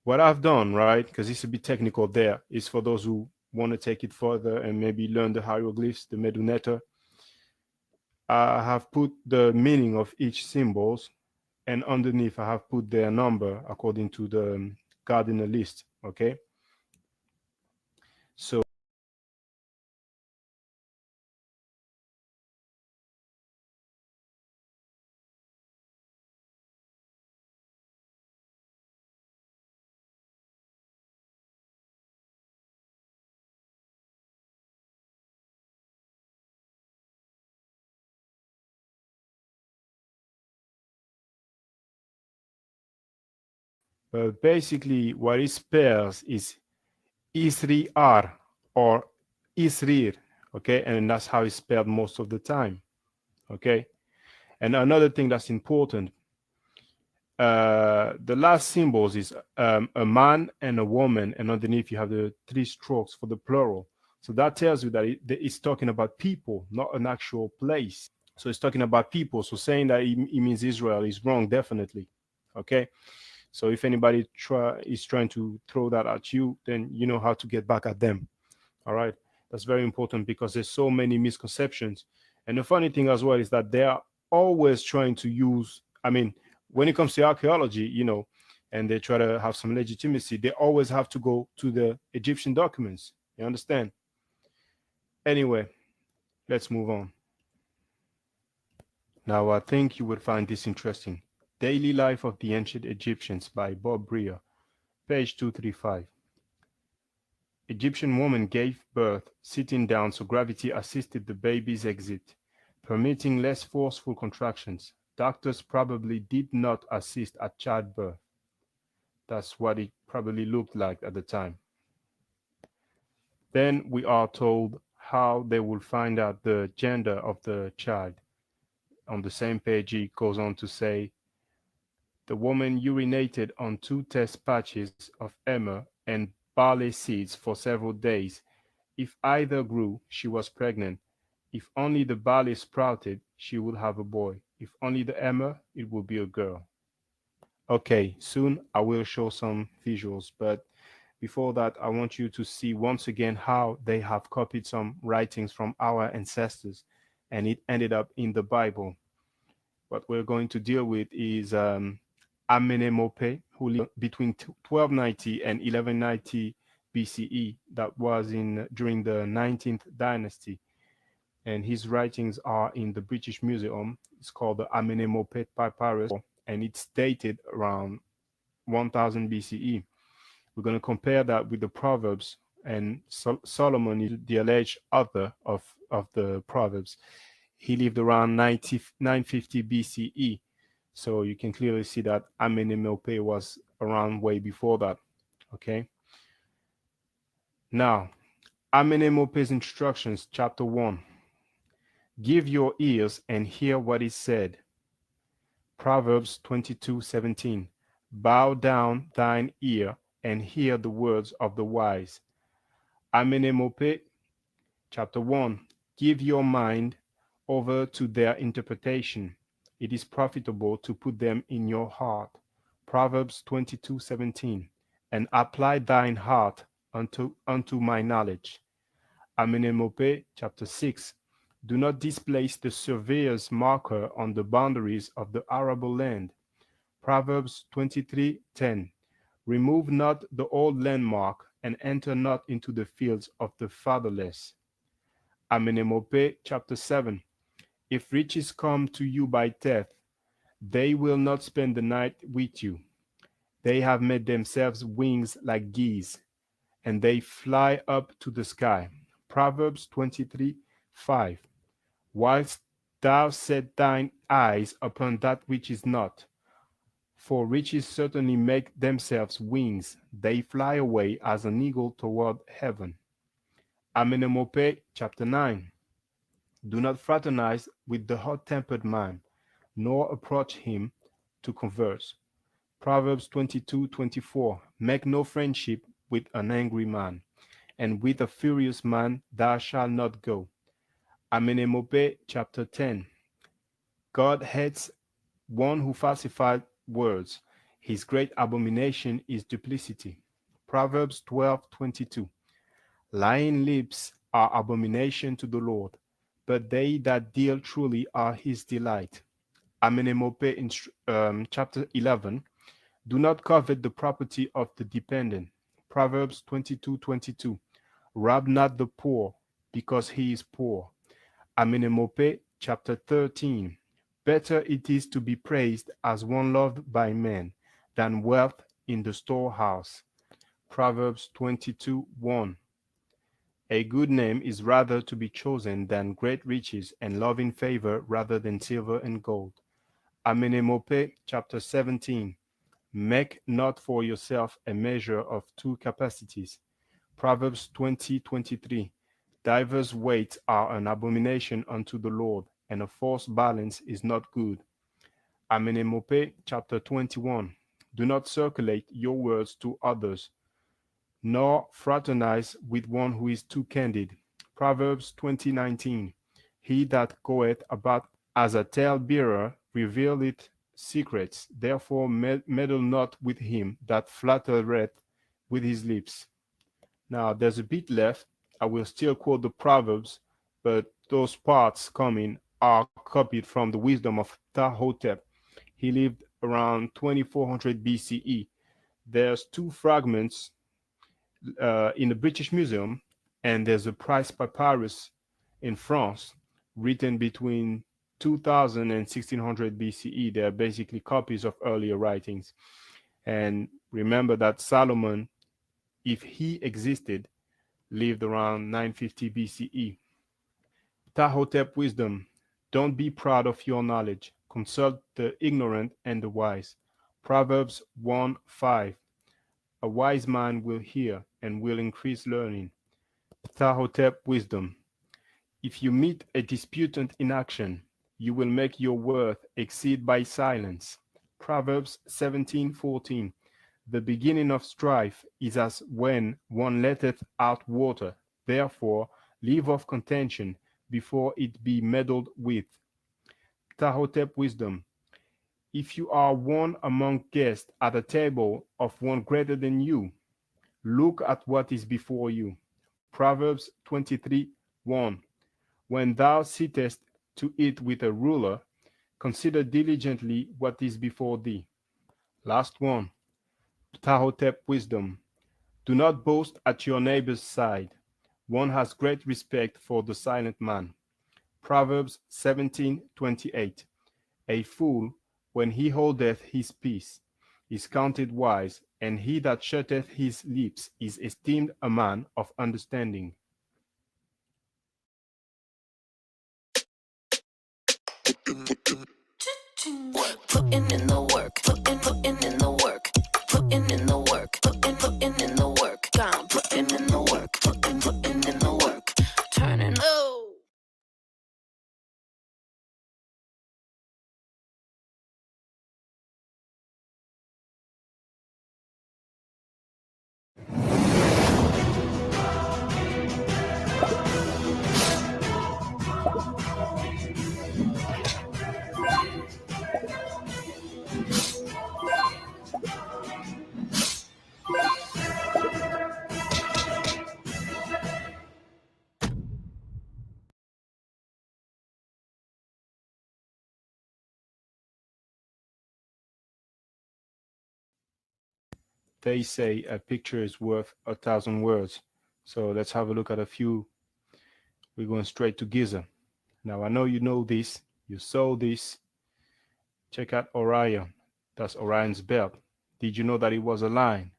what I've done, right, because it's a bit technical there, is for those who want to take it further and maybe learn the hieroglyphs, the Meduneta, I have put the meaning of each symbols, and underneath I have put their number according to the cardinal list, okay? So basically what it spells is Isri-ar or Isrir, okay? And that's how it's spelled most of the time, okay? And another thing that's important, the last symbols is a man and a woman, and underneath you have the 3 strokes for the plural. So that tells you that it's talking about people, not an actual place. So it's talking about people. So saying that it means Israel is wrong, definitely. Okay. So if anybody is trying to throw that at you, then you know how to get back at them. All right. That's very important because there's so many misconceptions. And the funny thing as well is that they are always trying to use, I mean, when it comes to archaeology, you know, and they try to have some legitimacy, they always have to go to the Egyptian documents. You understand? Anyway, let's move on. Now, I think you would find this interesting. Daily Life of the Ancient Egyptians by Bob Brier, page 235. Egyptian woman gave birth sitting down so gravity assisted the baby's exit, permitting less forceful contractions. Doctors probably did not assist at childbirth. That's what it probably looked like at the time. Then we are told how they will find out the gender of the child. On the same page, it goes on to say, the woman urinated on 2 test patches of emmer and barley seeds for several days. If either grew, she was pregnant. If only the barley sprouted, she would have a boy. If only the emmer, it would be a girl. Okay, soon I will show some visuals, but before that, I want you to see once again how they have copied some writings from our ancestors, and it ended up in the Bible. What we're going to deal with is Amenemope, who lived between 1290 and 1190 BCE. That was during the 19th dynasty. And his writings are in the British Museum. It's called the Amenemope Papyrus, and it's dated around 1000 BCE. We're going to compare that with the Proverbs, and Solomon is the alleged author of the Proverbs. He lived around 950 BCE. So you can clearly see that Amenemope was around way before that. Okay. Now, Amenemope's instructions, chapter 1. Give your ears and hear what is said. Proverbs 22:17. Bow down thine ear and hear the words of the wise. Amenemope, chapter 1. Give your mind over to their interpretation. It is profitable to put them in your heart. Proverbs 22:17. And apply thine heart unto my knowledge. Amenemope, chapter 6. Do not displace the surveyor's marker on the boundaries of the arable land. Proverbs 23:10. Remove not the old landmark, and enter not into the fields of the fatherless. Amenemope, chapter 7. If riches come to you by theft, they will not spend the night with you. They have made themselves wings like geese, and they fly up to the sky. Proverbs 23:5. Whilst thou set thine eyes upon that which is not, for riches certainly make themselves wings, they fly away as an eagle toward heaven. Amenemope, chapter 9. Do not fraternize with the hot-tempered man, nor approach him to converse. Proverbs 22:24. Make no friendship with an angry man, and with a furious man thou shalt not go. Amenemope, chapter 10. God hates one who falsifies words. His great abomination is duplicity. Proverbs 12:22. Lying lips are abomination to the Lord, but they that deal truly are his delight. Amenemope, chapter 11. Do not covet the property of the dependent. Proverbs 22:22. Rob not the poor, because he is poor. Amenemope, chapter 13. Better it is to be praised as one loved by men than wealth in the storehouse. Proverbs 22:1. A good name is rather to be chosen than great riches, and loving favor rather than silver and gold. Amenemope, chapter 17. Make not for yourself a measure of two capacities. Proverbs 20:23. Divers weights are an abomination unto the Lord, and a false balance is not good. Amenemope, chapter 21. Do not circulate your words to others, nor fraternize with one who is too candid. Proverbs 20:19. He that goeth about as a talebearer revealeth secrets, therefore meddle not with him that flattereth with his lips. Now there's a bit left. I will still quote the Proverbs, but those parts coming are copied from the wisdom of Ptahhotep. He lived around 2400 BCE. There's two fragments in the British Museum, and there's a price papyrus in France written between 2000 and 1600 BCE. They're basically copies of earlier writings. And remember that Solomon, if he existed, lived around 950 BCE. Ptahhotep wisdom. Don't be proud of your knowledge. Consult the ignorant and the wise. Proverbs 1:5. A wise man will hear and will increase learning. Ptahhotep wisdom. If you meet a disputant in action, you will make your worth exceed by silence. Proverbs 17:14. The beginning of strife is as when one letteth out water. Therefore, leave off contention before it be meddled with. Ptahhotep wisdom. If you are one among guests at a table of one greater than you, look at what is before you. Proverbs 23:1. When thou sittest to eat with a ruler, consider diligently what is before thee. Last one. Ptahhotep wisdom. Do not boast at your neighbor's side. One has great respect for the silent man. Proverbs 17:28. A fool, when he holdeth his peace, is counted wise, and he that shutteth his lips is esteemed a man of understanding. putting in the work, putting in the work, putting in the work, putting in the work, I'm putting in the work, putting in the work, turning low. They say a picture is worth 1,000 words. So let's have a look at a few. We're going straight to Giza. Now I know you know this. You saw this. Check out Orion. That's Orion's belt. Did you know that it was a line?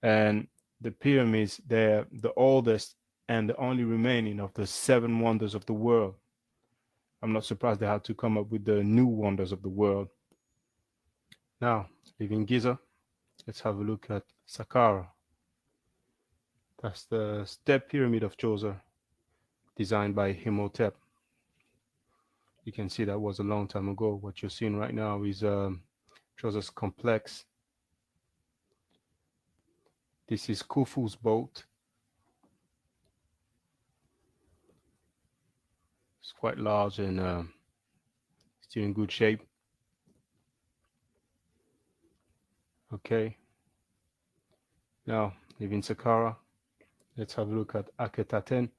And the pyramids, they're the oldest and the only remaining of the 7 wonders of the world. I'm not surprised they had to come up with the new wonders of the world. Now, leaving Giza, let's have a look at Saqqara. That's the step pyramid of Djoser, designed by Imhotep. You can see that was a long time ago. What you're seeing right now is Djoser's complex. This is Khufu's boat. It's quite large and still in good shape. Okay. Now, leaving Saqqara, let's have a look at Akhetaten.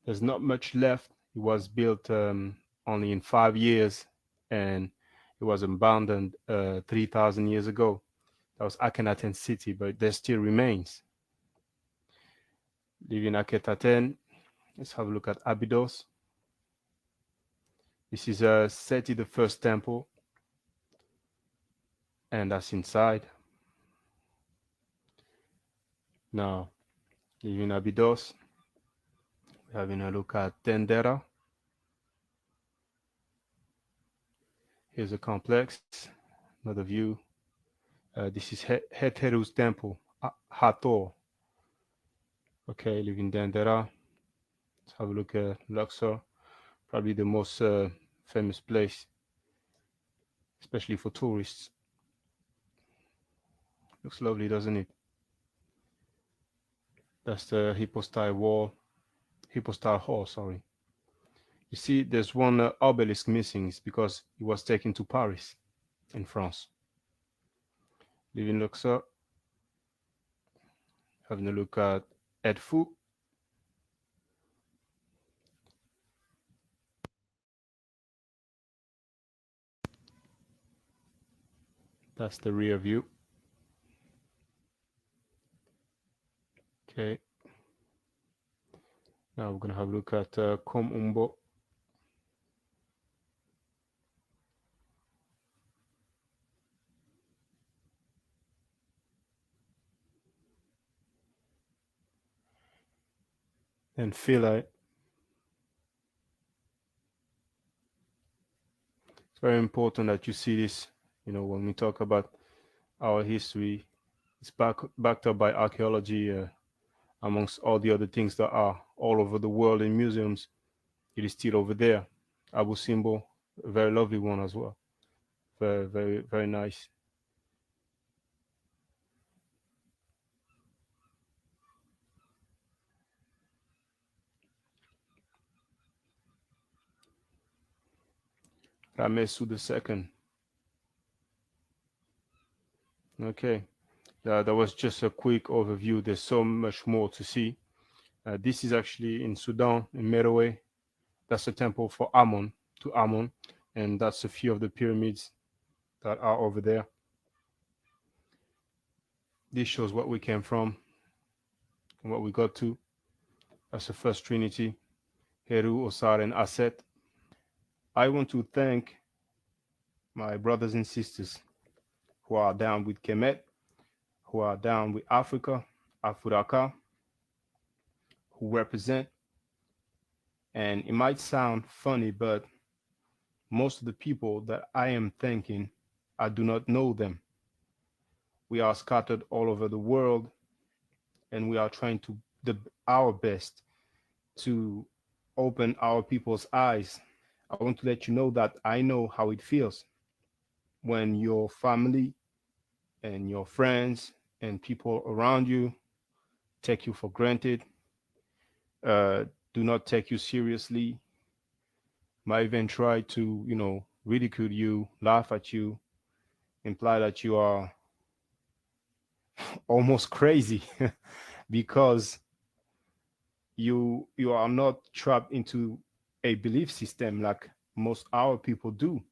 There's not much left. It was built only in 5 years, and it was abandoned 3,000 years ago. That was Akhenaten city, but there still remains. Leaving Akhetaten, let's have a look at Abydos. This is Seti the first temple, and that's inside. Now, leaving Abydos, we're having a look at Dendera. Here's a complex, another view. This is Heteru's temple, Hathor. Okay, leaving Dendera. Let's have a look at Luxor, probably the most famous place, especially for tourists. Looks lovely, doesn't it? That's the Hypostyle Hall, sorry. You see, there's one obelisk missing. It's because it was taken to Paris in France. Leaving Luxor, having a look at Edfu. That's the rear view. Okay. Now we're going to have a look at Kom Umbo. And Philae. It's very important that you see this, when we talk about our history. It's backed up by archaeology, amongst all the other things that are all over the world in museums. It is still over there. Abu Simbel, a very lovely one as well. Very, very, very nice. Ramesu II. Okay, that was just a quick overview. There's so much more to see. This is actually in Sudan, in Merowe. That's a temple for Ammon, to Ammon, and that's a few of the pyramids that are over there. This shows what we came from and what we got to. That's the first Trinity, Heru, Osar, and Aset. I want to thank my brothers and sisters who are down with Kemet, who are down with Africa, Afuraka, who represent. And it might sound funny, but most of the people that I am thinking, I do not know them. We are scattered all over the world, and we are trying to our best to open our people's eyes. I want to let you know that I know how it feels when your family and your friends and people around you take you for granted, uh, do not take you seriously, might even try to, ridicule you, laugh at you, imply that you are almost crazy because you are not trapped into a belief system like most our people do.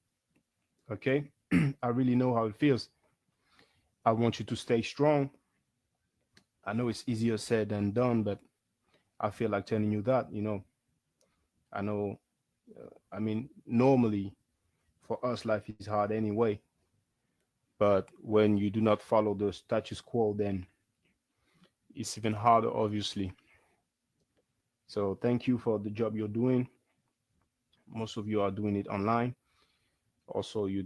Okay. I really know how it feels. I want you to stay strong. I know it's easier said than done, but I feel like telling you that, I know, I mean, normally for us, life is hard anyway. But when you do not follow the status quo, then it's even harder, obviously. So thank you for the job you're doing. Most of you are doing it online. Also, you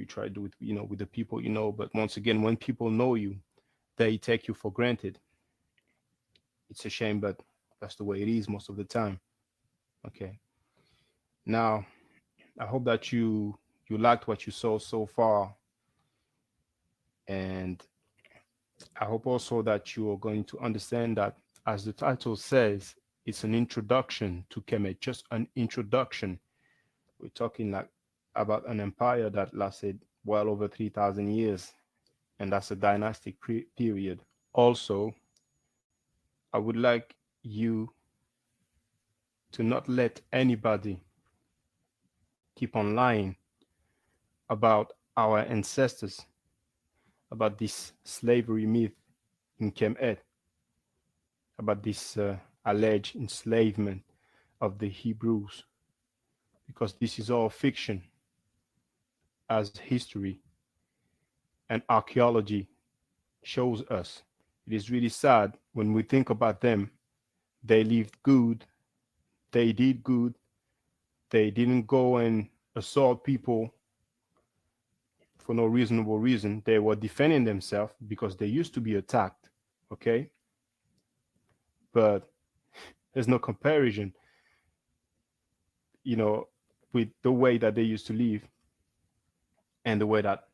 try to do it, with the people you know. But once again, when people know you, they take you for granted. It's a shame, but that's the way it is most of the time. Okay. Now, I hope that you liked what you saw so far, and I hope also that you are going to understand that, as the title says, it's an introduction to Kemet, just an introduction. We're talking like about an empire that lasted well over 3,000 years, and that's a dynastic period. Also, I would like you to not let anybody keep on lying about our ancestors, about this slavery myth in Kemet, about this alleged enslavement of the Hebrews, because this is all fiction, as history and archaeology shows us. It is really sad when we think about them. They lived good, they did good, they didn't go and assault people for no reasonable reason. They were defending themselves because they used to be attacked. Okay. But there's no comparison, you know, with the way that they used to live and the way that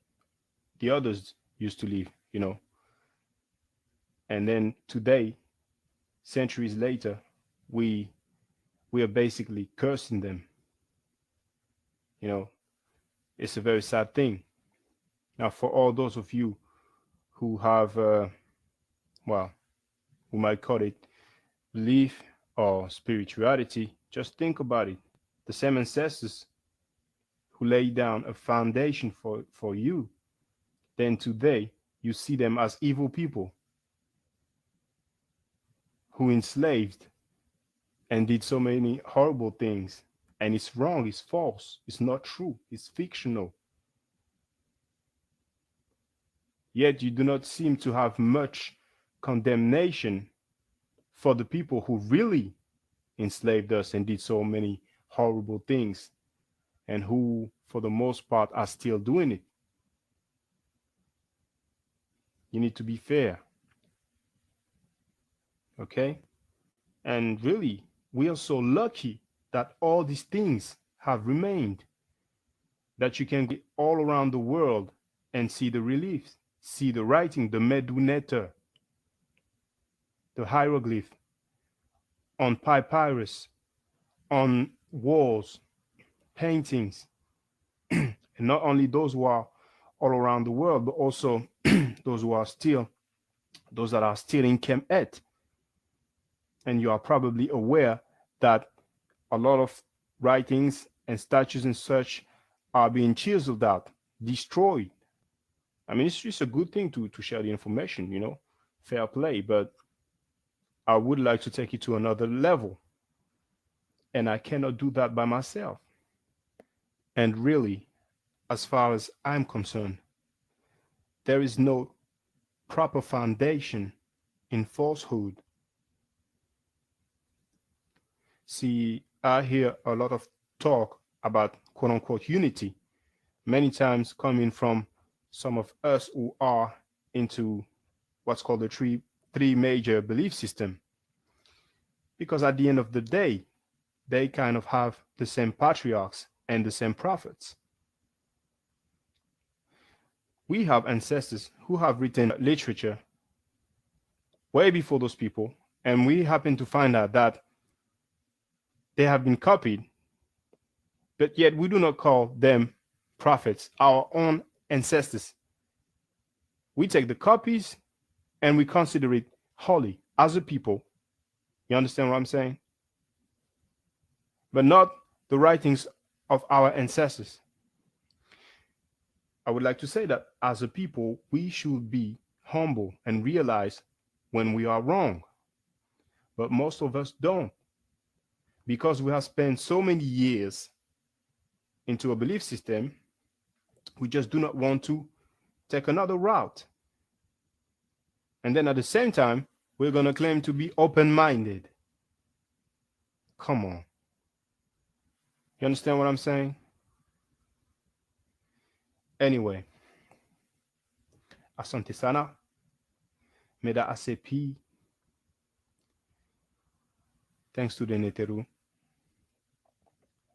the others used to live. And then today, centuries later, we we are basically cursing them. You know, it's a very sad thing. Now, for all those of you who have, well, we might call it belief or spirituality, just think about it. The same ancestors who laid down a foundation for you, then today you see them as evil people who enslaved and did so many horrible things. And it's wrong, it's false, it's not true, it's fictional. Yet you do not seem to have much condemnation for the people who really enslaved us and did so many horrible things, and who, for the most part, are still doing it. You need to be fair. Okay? And really, we are so lucky that all these things have remained, that you can go all around the world and see the reliefs, see the writing, the meduneta, the hieroglyph on papyrus, on walls, paintings, and not only those who are all around the world, but also those that are still in Kemet. And you are probably aware that a lot of writings and statues and such are being chiseled out, destroyed. I mean, it's just a good thing to share the information, fair play, but I would like to take it to another level. And I cannot do that by myself. And really, as far as I'm concerned, there is no proper foundation in falsehood. See, I hear a lot of talk about quote unquote unity, many times coming from some of us who are into what's called the three major belief system. Because at the end of the day, they kind of have the same patriarchs and the same prophets. We have ancestors who have written literature way before those people, and we happen to find out that they have been copied, but yet we do not call them prophets, our own ancestors. We take the copies and we consider it holy as a people. You understand what I'm saying? But not the writings of our ancestors. I would like to say that as a people, we should be humble and realize when we are wrong. But most of us don't, because we have spent so many years into a belief system, we just do not want to take another route. And then at the same time, we're going to claim to be open-minded. Come on. You understand what I'm saying? Anyway, asante sana, meda ACP. Thanks to the Neteru.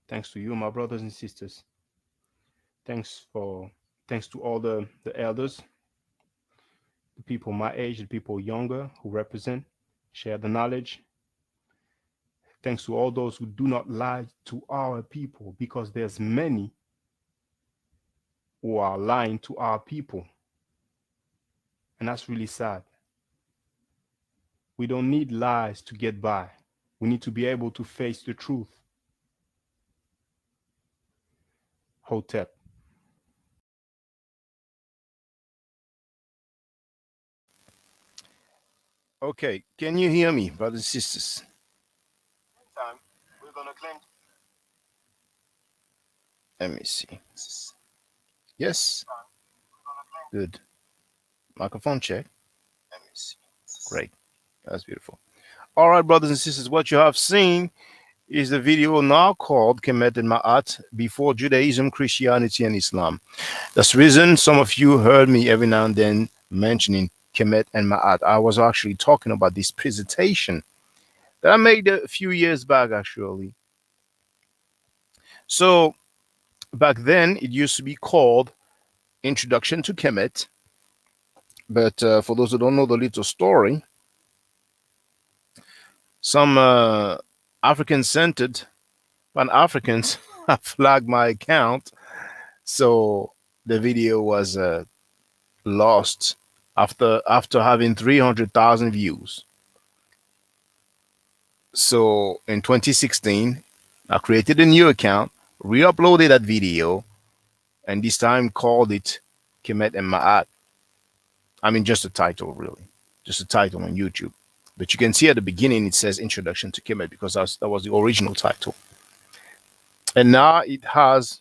Thanks to you, my brothers and sisters. Thanks to all the elders, the people my age, the people younger who represent, share the knowledge. Thanks to all those who do not lie to our people, because there's many who are lying to our people. And that's really sad. We don't need lies to get by. We need to be able to face the truth. Hotep. Okay, can you hear me, brothers and sisters? Time we're gonna claim. Let me see. Yes. Good. Microphone check. Let me see. Great. That's beautiful. All right, brothers and sisters, what you have seen is the video now called Kemet and Ma'at Before Judaism, Christianity, and Islam. That's the reason some of you heard me every now and then mentioning Kemet and Ma'at. I was actually talking about this presentation that I made a few years back, actually. So back then, it used to be called Introduction to Kemet. But for those who don't know the little story, some African-centered Pan-Africans flagged my account, so the video was lost after having 300,000 views. So in 2016, I created a new account, re-uploaded that video, and this time called it Kemet and Ma'at. I mean, just a title, really, just a title on YouTube. But you can see at the beginning it says Introduction to Kemet, because that was the original title. And now it has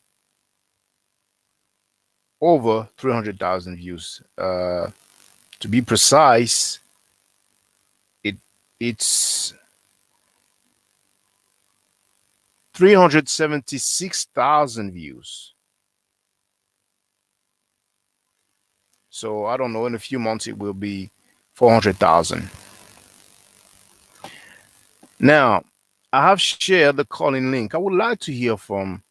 over 300,000 views. To be precise, it's 376,000 views. So I don't know, in a few months it will be 400,000. Now, I have shared the calling link. I would like to hear from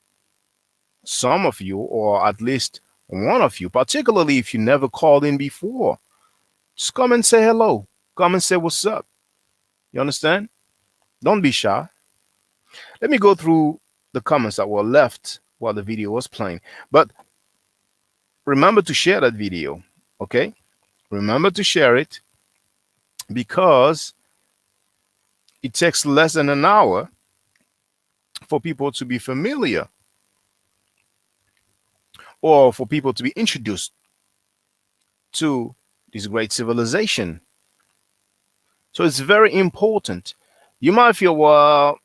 some of you, or at least one of you, particularly if you never called in before. Just come and say hello. Come and say what's up. You understand? Don't be shy. Let me go through the comments that were left while the video was playing. But remember to share that video, okay? Remember to share it, because it takes less than an hour for people to be familiar, or for people to be introduced to this great civilization. So it's very important. You might feel, well,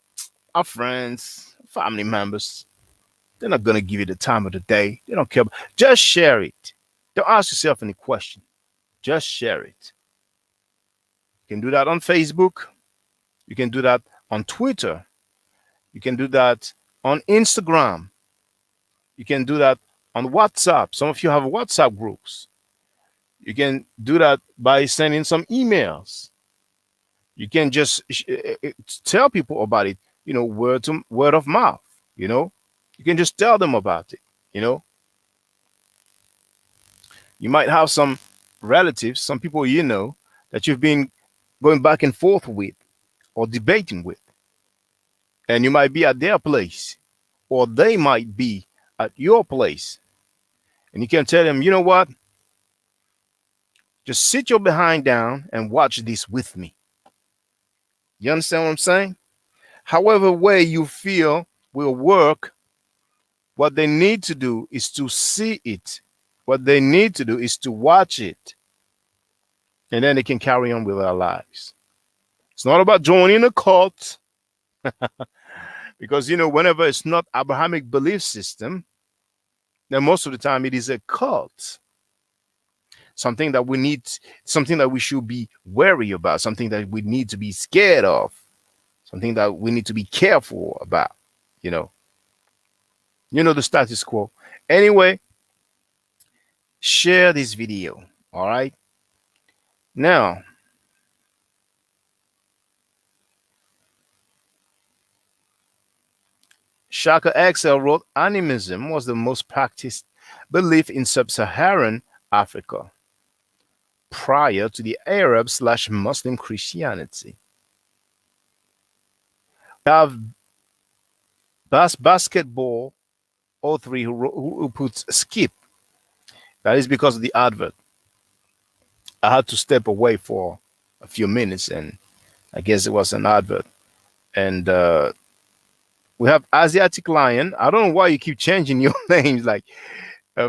our friends, family members, they're not going to give you the time of the day. They don't care. Just share it. Don't ask yourself any question. Just share it. You can do that on Facebook. You can do that on Twitter. You can do that on Instagram. You can do that on WhatsApp. Some of you have WhatsApp groups. You can do that by sending some emails. You can just tell people about it, word of mouth, you know. You can just tell them about it, you know. You might have some relatives, some people that you've been going back and forth with or debating with, and you might be at their place or they might be at your place, and you can tell them, you know what, just sit your behind down and watch this with me. You understand what I'm saying? However way you feel will work, what they need to do is to see it. What they need to do is to watch it, and then they can carry on with their lives. It's not about joining a cult, because whenever it's not Abrahamic belief system, then most of the time it is a cult. Something that something that we should be wary about, something that we need to be scared of, something that we need to be careful about, you know. The status quo. Anyway, share this video. All right. Now, Shaka XL wrote, animism was the most practiced belief in sub-Saharan Africa prior to the Arab/Muslim Christianity. We have Basketball 03 who puts skip. That is because of the advert. I had to step away for a few minutes, and I guess it was an advert. And we have Asiatic Lion. I don't know why you keep changing your names. Like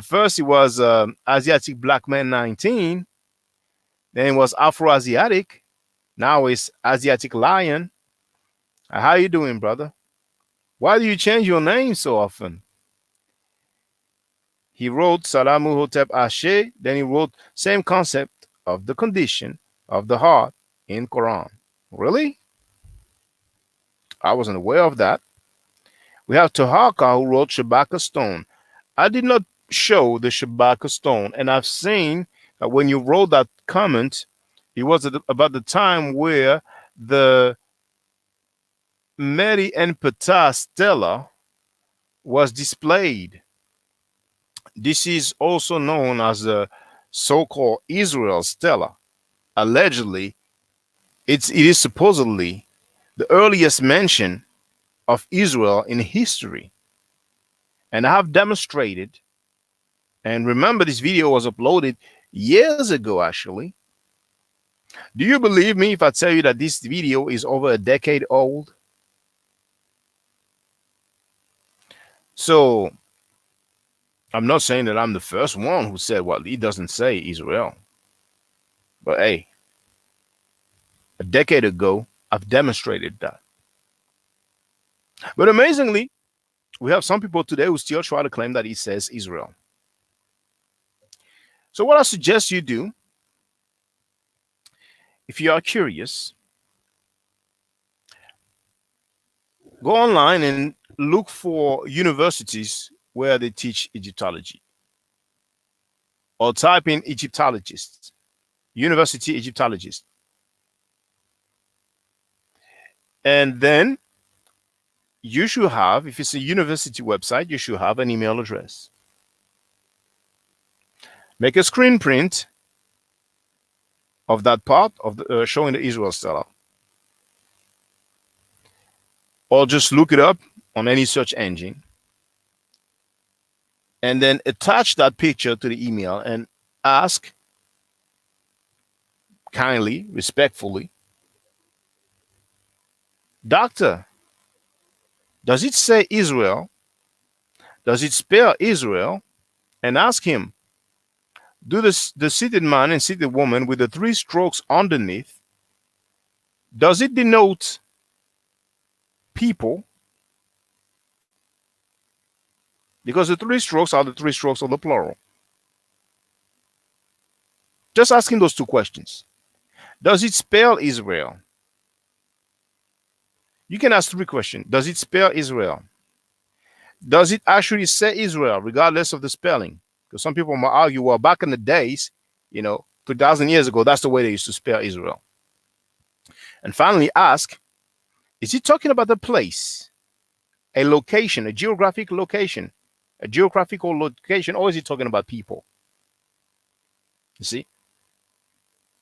first it was Asiatic Black Man 19, then it was Afro Asiatic. Now it's Asiatic Lion. How you doing, brother? Why do you change your name so often? He wrote Salamu Hotep Ashe. Then he wrote same concept of the condition of the heart in Quran. Really? I wasn't aware of that. We have Tahaka who wrote Shabaka Stone. I did not show the Shabaka Stone, and I've seen that when you wrote that comment, it was about the time where the Meri and Ptah stela was displayed. This is also known as the so-called Israel stela. Allegedly, it is supposedly the earliest mention of Israel in history. And I have demonstrated, and remember this video was uploaded years ago actually. Do you believe me if I tell you that this video is over a decade old? So I'm not saying that I'm the first one who said, well, he doesn't say Israel. But hey, a decade ago, I've demonstrated that. But amazingly, we have some people today who still try to claim that he says Israel. So what I suggest you do, if you are curious, go online and look for universities where they teach Egyptology. Or type in Egyptologist, University Egyptologist. And then you should have, if it's a university website, you should have an email address. Make a screen print of that part of the showing the Israel stela. Or just look it up on any search engine. And then attach that picture to the email and ask kindly, respectfully, Doctor, does it say Israel? Does it spell Israel? And ask him, do the seated man and seated woman with the 3 strokes underneath, does it denote people? Because the 3 strokes are the 3 strokes of the plural. Just asking those 2 questions. Does it spell Israel? You can ask 3 questions. Does it spell Israel? Does it actually say Israel, regardless of the spelling? Because some people might argue, well, back in the days, 2,000 years ago, that's the way they used to spell Israel. And finally, ask, is he talking about a place, a location, a geographic location, a geographical location, or is he talking about people? You see,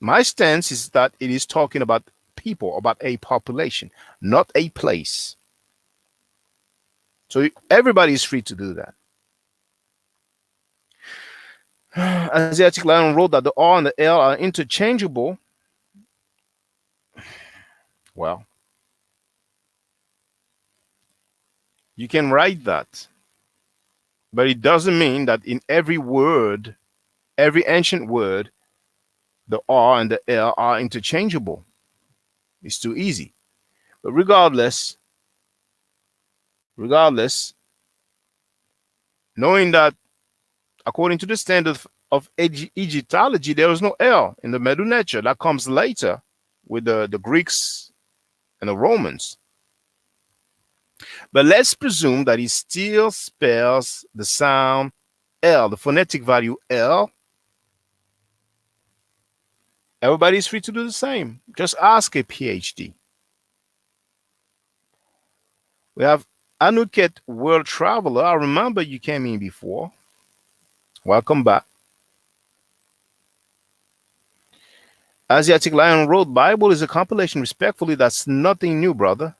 my stance is that it is talking about people, about a population, not a place. So everybody is free to do that. Asiatic Lion wrote that the R and the L are interchangeable. Well, you can write that, but it doesn't mean that in every word, every ancient word, the R and the L are interchangeable. It's too easy. But regardless, knowing that according to the standard of Egyptology, there is no L in the Medu Neter. That comes later with the Greeks and the Romans. But let's presume that he still spells the sound L, the phonetic value L. Everybody's free to do the same. Just ask a PhD. We have Anuket World Traveler. I remember you came in before. Welcome back. Asiatic Lion wrote, Bible is a compilation, respectfully. That's nothing new, brother.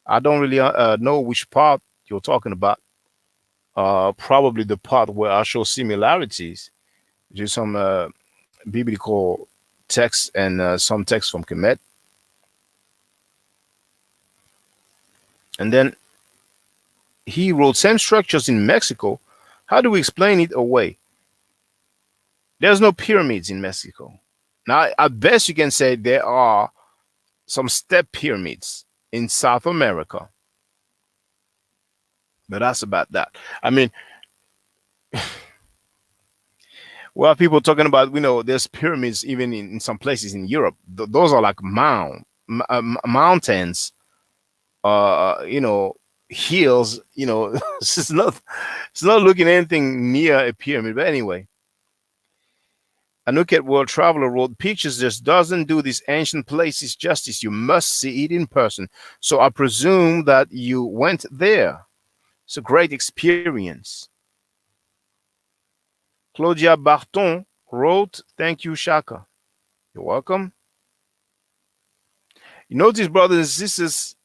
I don't really know which part you're talking about. Probably the part where I show similarities to some biblical text and some text from Kemet. And then he wrote, same structures in Mexico. How do we explain it away? There's no pyramids in Mexico. Now, at best, you can say there are some step pyramids in South America. But that's about that. I mean, well, people talking about, there's pyramids even in some places in Europe. Those are like mountains, hills. It's not looking anything near a pyramid. But anyway, Anuket World Traveler wrote, pictures just doesn't do these ancient places justice. You must see it in person. So I presume that you went there. It's a great experience. Claudia Barton wrote, thank you, Shaka. You're welcome. You notice, brothers and sisters,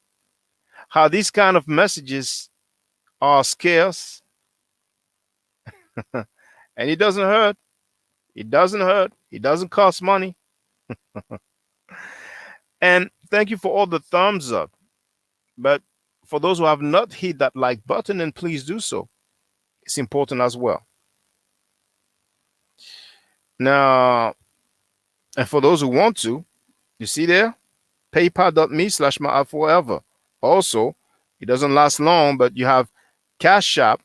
how these kind of messages are scarce. And it doesn't hurt. It doesn't hurt. It doesn't cost money. And thank you for all the thumbs up. But for those who have not hit that like button, then please do so. It's important as well. Now, and for those who want to, you see there, paypal.me/forever. Also, it doesn't last long, but you have Cash App.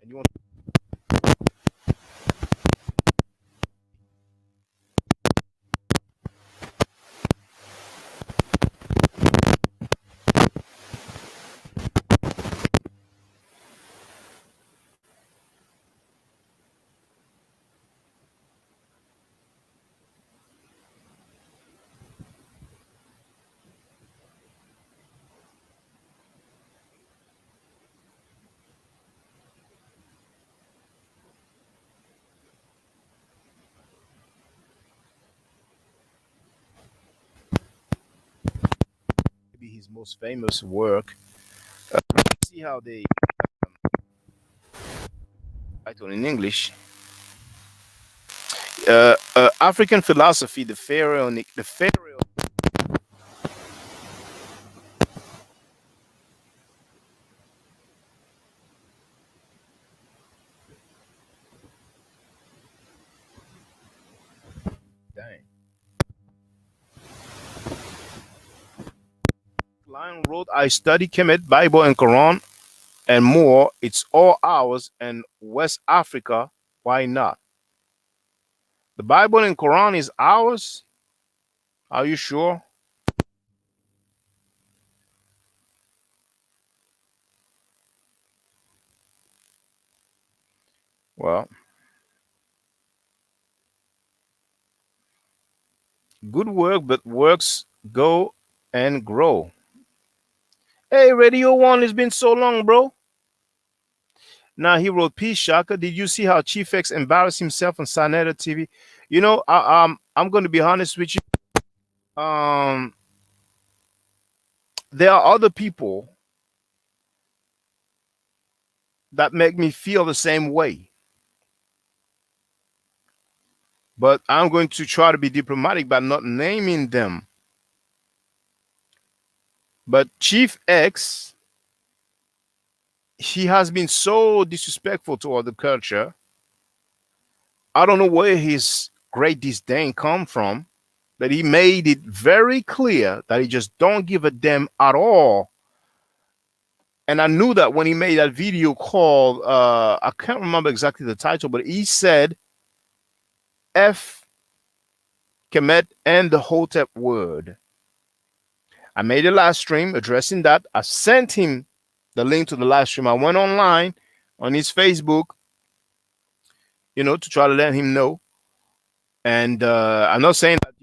And you want maybe his most famous work. See how they title in English. African philosophy, the pharaonic. Dang. Lion wrote, I study Kemet, Bible, and Quran, and more. It's all ours, and West Africa, why not? The Bible and Quran is ours? Are you sure? Well, good work, but works go and grow. Hey, Radio One, it's been so long, bro. Now he wrote, "Peace, Shaka. Did you see how Chief X embarrassed himself on Sanetta TV?" You know, I'm going to be honest with you. There are other people that make me feel the same way, but I'm going to try to be diplomatic by not naming them. But Chief X, he has been so disrespectful toward the culture. I don't know where his great disdain come from, but he made it very clear that he just don't give a damn at all. And I knew that when he made that video called, I can't remember exactly the title, but he said F Kemet and the Hotep word. I made a live stream addressing that. I sent him the link to the live stream. I went online on his Facebook, to try to let him know. And I'm not saying that,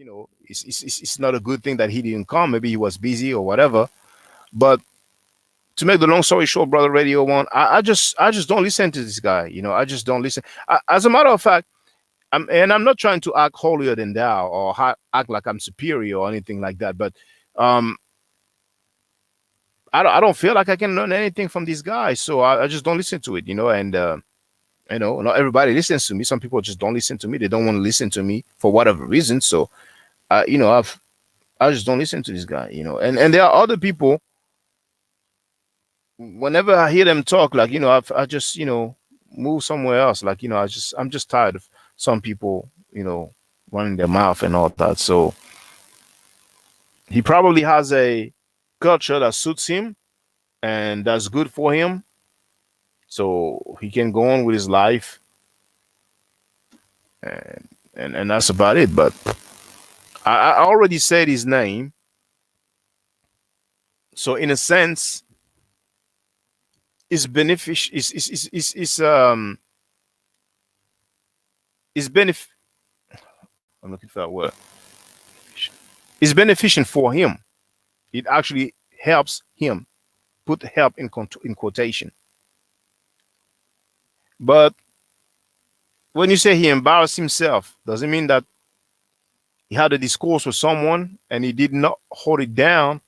it's not a good thing that he didn't come. Maybe he was busy or whatever. But to make the long story short, brother Radio One, I just don't listen to this guy. I just don't listen. As a matter of fact, I'm not trying to act holier than thou or act like I'm superior or anything like that. But um, I don't feel like I can learn anything from this guy, so I just don't listen to it. And not everybody listens to me. Some people just don't listen to me. They don't want to listen to me for whatever reason. So I just don't listen to this guy. And there are other people. Whenever I hear them talk, like I just move somewhere else. Like I'm just tired of some people running their mouth and all that. So he probably has a culture that suits him and that's good for him, so he can go on with his life, and that's about it. But I already said his name, so in a sense, it's beneficial. It's benef. I'm looking for that word. It's beneficial for him. It actually helps him. Put help in quotation. But when you say he embarrassed himself, does it mean that he had a discourse with someone and he did not hold it down,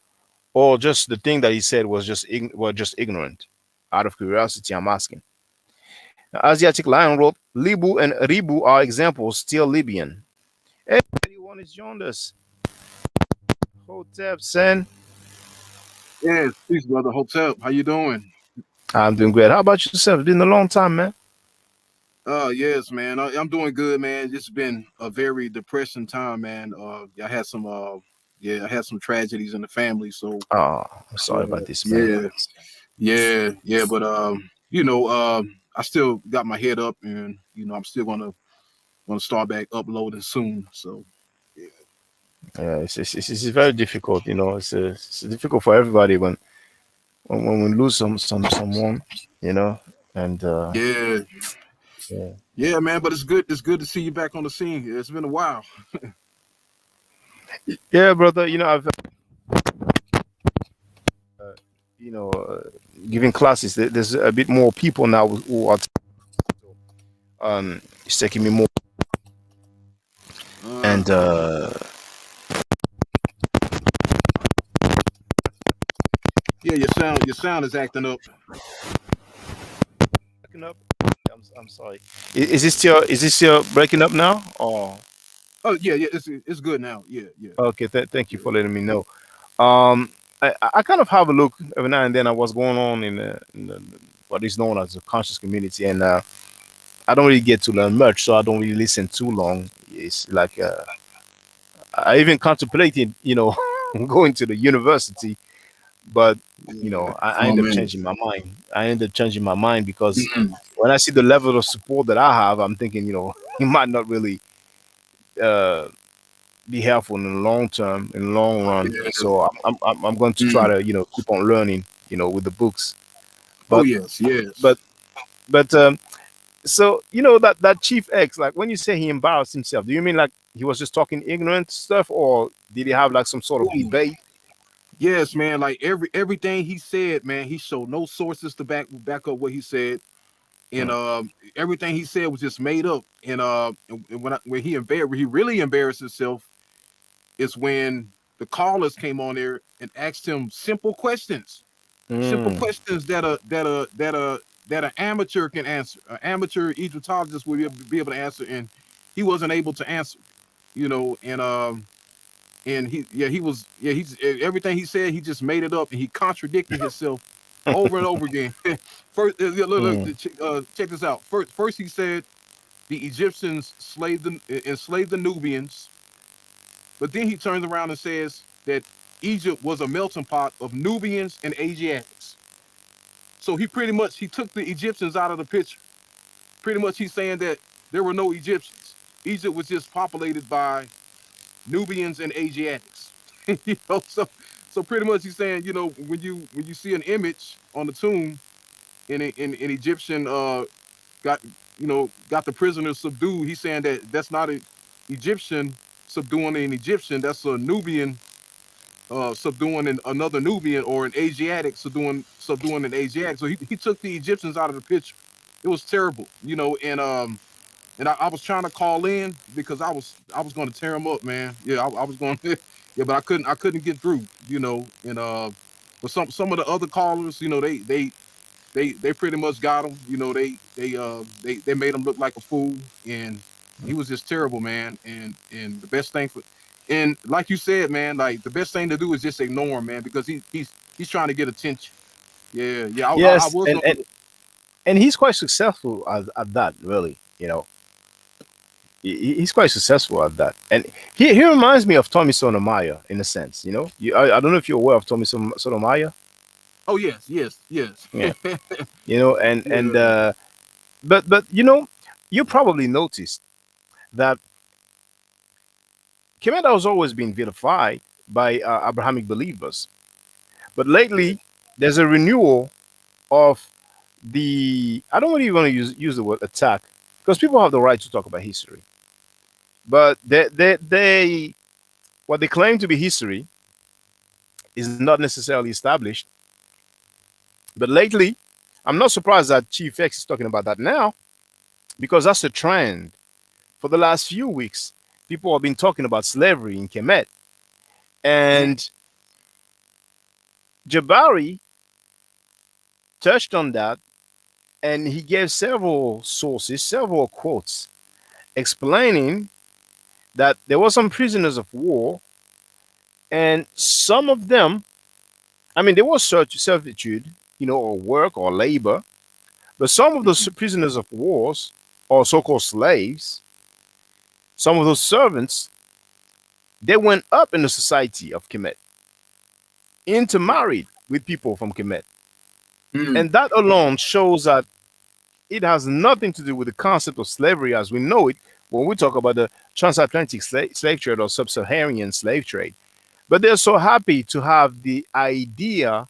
or just the thing that he said was just ignorant? Out of curiosity, I'm asking. Now, Asiatic Lion wrote, Libu and Ribu are examples, still Libyan. Hey, everyone is joined us. Hotep, Sen. Yes, peace, brother. Hotep, how you doing? I'm doing great. How about yourself? It's been a long time, man. Yes, man. I'm doing good, man. It's been a very depressing time, man. I had some tragedies in the family, so Oh, I'm sorry about this, man. yeah. But I still got my head up, and I'm still gonna start back uploading soon. So Yeah, it's very difficult. It's difficult for everybody when we lose someone, and yeah, yeah. yeah, man. But it's good. It's good to see you back on the scene. It's been a while. Yeah, brother. I've giving classes. There's a bit more people now who are it's taking me more, and Yeah, your sound is acting up. breaking up. I'm sorry. Is this still breaking up now? Oh, Oh yeah, it's good now. Yeah. okay. Thank you for letting me know. Um, I kind of have a look every now and then at what's going on in what is known as the conscious community, and I don't really get to learn much, so I don't really listen too long. It's like I even contemplated, going to the university, but I Oh end up man. changing my mind. I end up changing my mind because Mhm. when I see the level of support that I have, I'm thinking, it might not really uh, be helpful in the long term, in the long run. Yeah. So I'm going to try Mm. to keep on learning, with the books. Oh But yes. but but So you know that Chief X, like when you say he embarrassed himself, do you mean like he was just talking ignorant stuff, or did he have like some sort of Ooh, debate? yes, man. Like everything he said, man, he showed no sources to back up what he said, and Mm. everything he said was just made up. And when he really embarrassed himself is when the callers came on there and asked him simple Mm. questions that an amateur can answer. An amateur Egyptologist would be able to answer, and he wasn't able to answer. You know, and he was he's everything he said he just made it up, and he contradicted himself over and over again. First, look, Mm. check this out. First he said the Egyptians enslaved the Nubians, but then he turns around and says that Egypt was a melting pot of Nubians and Asiatics. So he took the Egyptians out of the picture. Pretty much he's saying that there were no Egyptians. Egypt was just populated by Nubians and Asiatics. So pretty much he's saying, when you see an image on the tomb in an Egyptian got got the prisoners subdued, he's saying that that's not an Egyptian subduing an Egyptian, that's a Nubian subduing another Nubian, or an Asiatic subduing an Asiatic. So he took the Egyptians out of the picture. It was terrible, and I was trying to call in because I was going to tear him up, man. Yeah, I was going to, yeah, but I couldn't get through, and but some of the other callers, they pretty much got him. They made him look like a fool, and he was just terrible, man. And the best thing and like you said, man, like the best thing to do is just ignore him, man, because he's trying to get attention. Yeah, yeah. I Yes, was gonna. and he's quite successful at that. Really, he's quite successful at that, and he reminds me of Tommy Sotomayor in a sense. I don't know if you're aware of Tommy Sotomayor. Oh yes, yes, yes. Yeah, and Yeah. but you probably noticed that Kemet has always been vilified by Abrahamic believers, but lately there's a renewal of the. I don't really want to use the word attack because people have the right to talk about history, but they what they claim to be history is not necessarily established. But lately, I'm not surprised that Chief X is talking about that now because that's a trend. For the last few weeks, people have been talking about slavery in Kemet. Mm, And Jabari touched on that and he gave several sources, several quotes explaining that there were some prisoners of war and some of them, I mean, they were servitude, or work or labor, but some of those prisoners of wars or so-called slaves, some of those servants, they went up in the society of Kemet, intermarried with people from Kemet. mm, And that alone shows that it has nothing to do with the concept of slavery as we know it when we talk about the transatlantic slave trade or sub-Saharan slave trade. But they're so happy to have the idea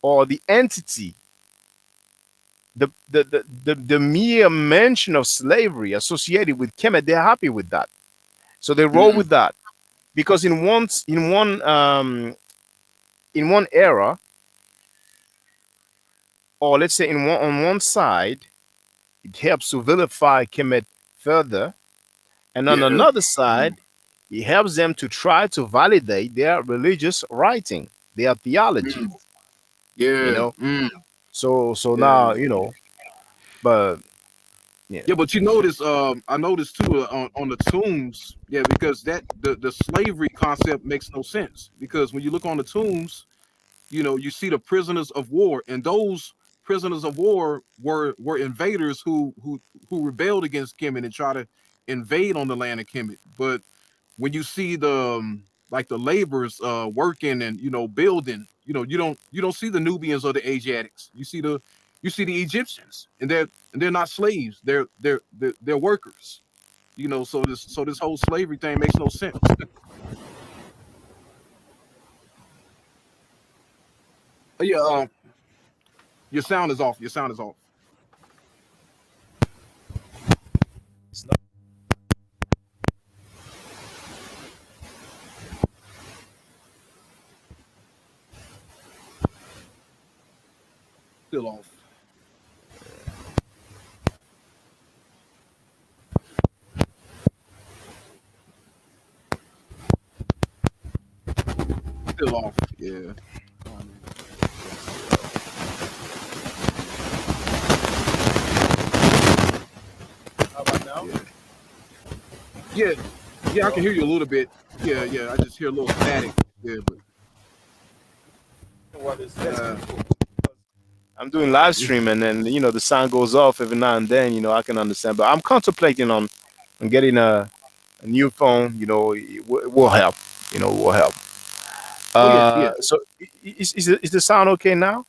or the entity, the mere mention of slavery associated with Kemet. They're happy with that, so they roll mm, with that because in one era, or let's say on one side, it helps to vilify Kemet further, and on yeah. another Mm, side, it helps them to try to validate their religious writing, their theology. mm, You yeah. know, Mm, so yeah. now but yeah, Yeah, but you notice, I noticed too, on the tombs, yeah, because the slavery concept makes no sense, because when you look on the tombs, you see the prisoners of war, and those prisoners of war were invaders who rebelled against Kemet and try to invade on the land of Kemet. But when you see like the laborers working and building, you don't see the Nubians or the Asiatics. You see the Egyptians, and they're not slaves. They're workers. So this whole slavery thing makes no sense. Yeah, your sound is off. Your sound is off. Still off. Still off. Yeah. How about now? Yeah. Yeah, I can hear you a little bit. Yeah, yeah. I just hear a little static. Yeah, but What is this? I'm doing live stream, and then the sound goes off every now and then. I can understand, but I'm contemplating on getting a new phone. It will help. It will help. oh yeah, yeah. So is the sound okay now?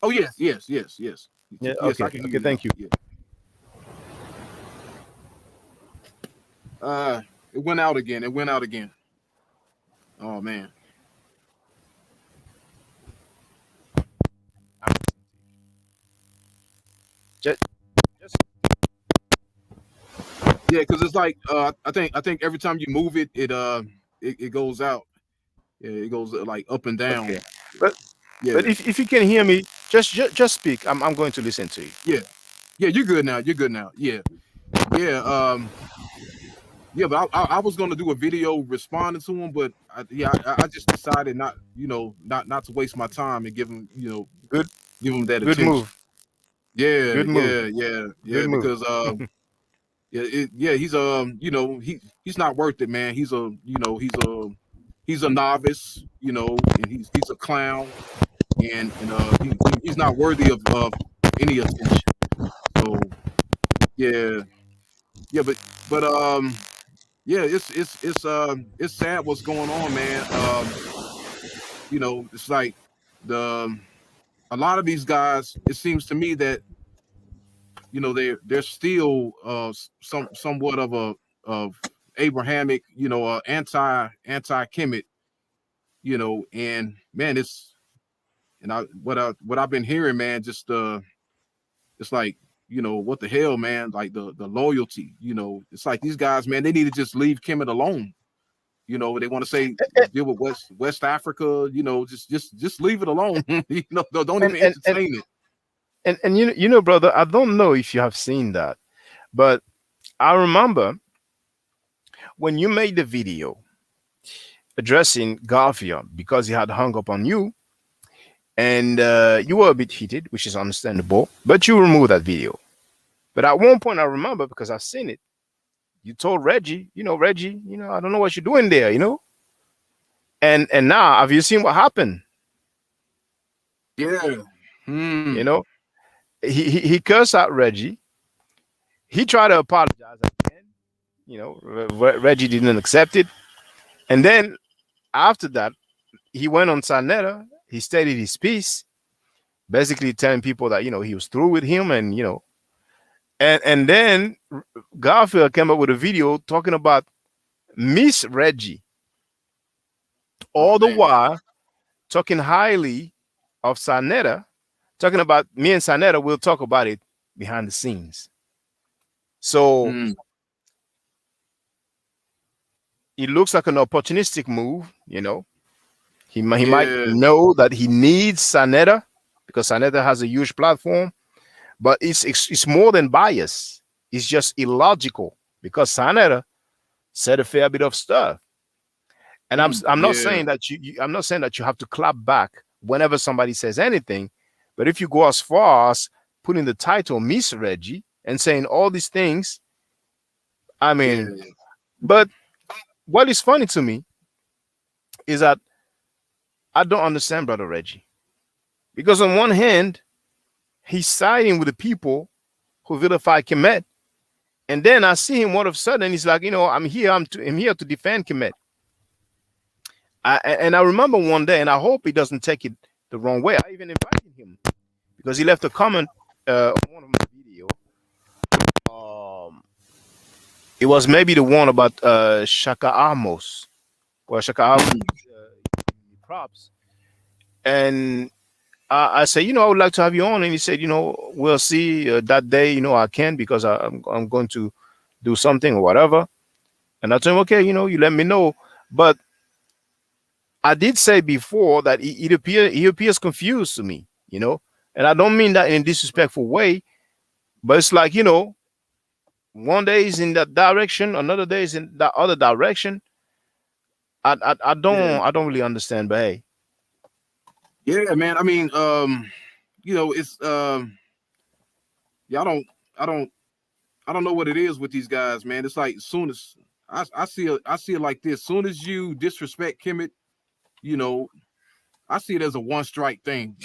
Oh yes, yes, yes, yes. Yeah. Yes, Okay. I can hear Okay. you Thank now. you. Yeah. It went out again. It went out again. Oh man. Just Yeah, because it's like I think every time you move it, it goes out. Yeah, it goes like up and down. okay. But Yeah, but if you can hear me, just speak. I'm going to listen to you. yeah, yeah. You're good now. You're good now. Yeah, yeah. Yeah, but I was gonna do a video responding to him, but I just decided not to waste my time and give him Good. give him that Good attention. move. Yeah, Good move. yeah, Good move. because he's he's not worth it, man. He's a novice, and he's a clown, and he's not worthy of any attention. So yeah, yeah, but yeah, it's sad what's going on, man. It's like a lot of these guys. It seems to me that they're still somewhat of Abrahamic, anti-Kemet, and man, what I've been hearing, man, just it's like what the hell, man, like the loyalty, it's like these guys, man, they need to just leave Kemet alone. They want to say deal with West Africa, just leave it alone. Don't even entertain it. And brother, I don't know if you have seen that, but I remember when you made the video addressing Garfield because he had hung up on you, and you were a bit heated, which is understandable, but you removed that video. But at one point, I remember because I've seen it. You told Reggie, Reggie, I don't know what you're doing there, And now, have you seen what happened? Yeah. He cursed out Reggie. He tried to apologize again. Reggie didn't accept it. And then after that, he went on Sanetta. He stated his piece, basically telling people that he was through with him, and and then Garfield came up with a video talking about Miss Reggie, all the while talking highly of Sanetta, talking about me and Sanetta. We'll talk about it behind the scenes. So it looks like an opportunistic move, He might know that he needs Sanetta because Sanetta has a huge platform, but it's more than bias. It's just illogical because Sanetta said a fair bit of stuff. And I'm not saying that I'm not saying that you have to clap back whenever somebody says anything, but if you go as far as putting the title Miss Reggie and saying all these things, I mean, but what is funny to me is that I don't understand Brother Reggie, because on one hand, he's siding with the people who vilify Kemet, and then I see him all of a sudden he's like, I'm here to defend Kemet. And I remember one day, and I hope he doesn't take it the wrong way. I even invited him because he left a comment on one of my videos. It was maybe the one about Shaka Amos, where Shaka Amos props. And I said, I would like to have you on. And he said, we'll see that day, I can because I'm going to do something or whatever. And I told him, okay, you let me know. But I did say before that he appears confused to me, And I don't mean that in a disrespectful way, but it's like, one day is in that direction, another day is in that other direction. I Yeah, don't really understand, but hey. yeah, man. I mean, it's yeah, I don't know what it is with these guys, man. It's like as soon as I see it like this. Soon as you disrespect Kemet, you know, I see it as a one strike thing.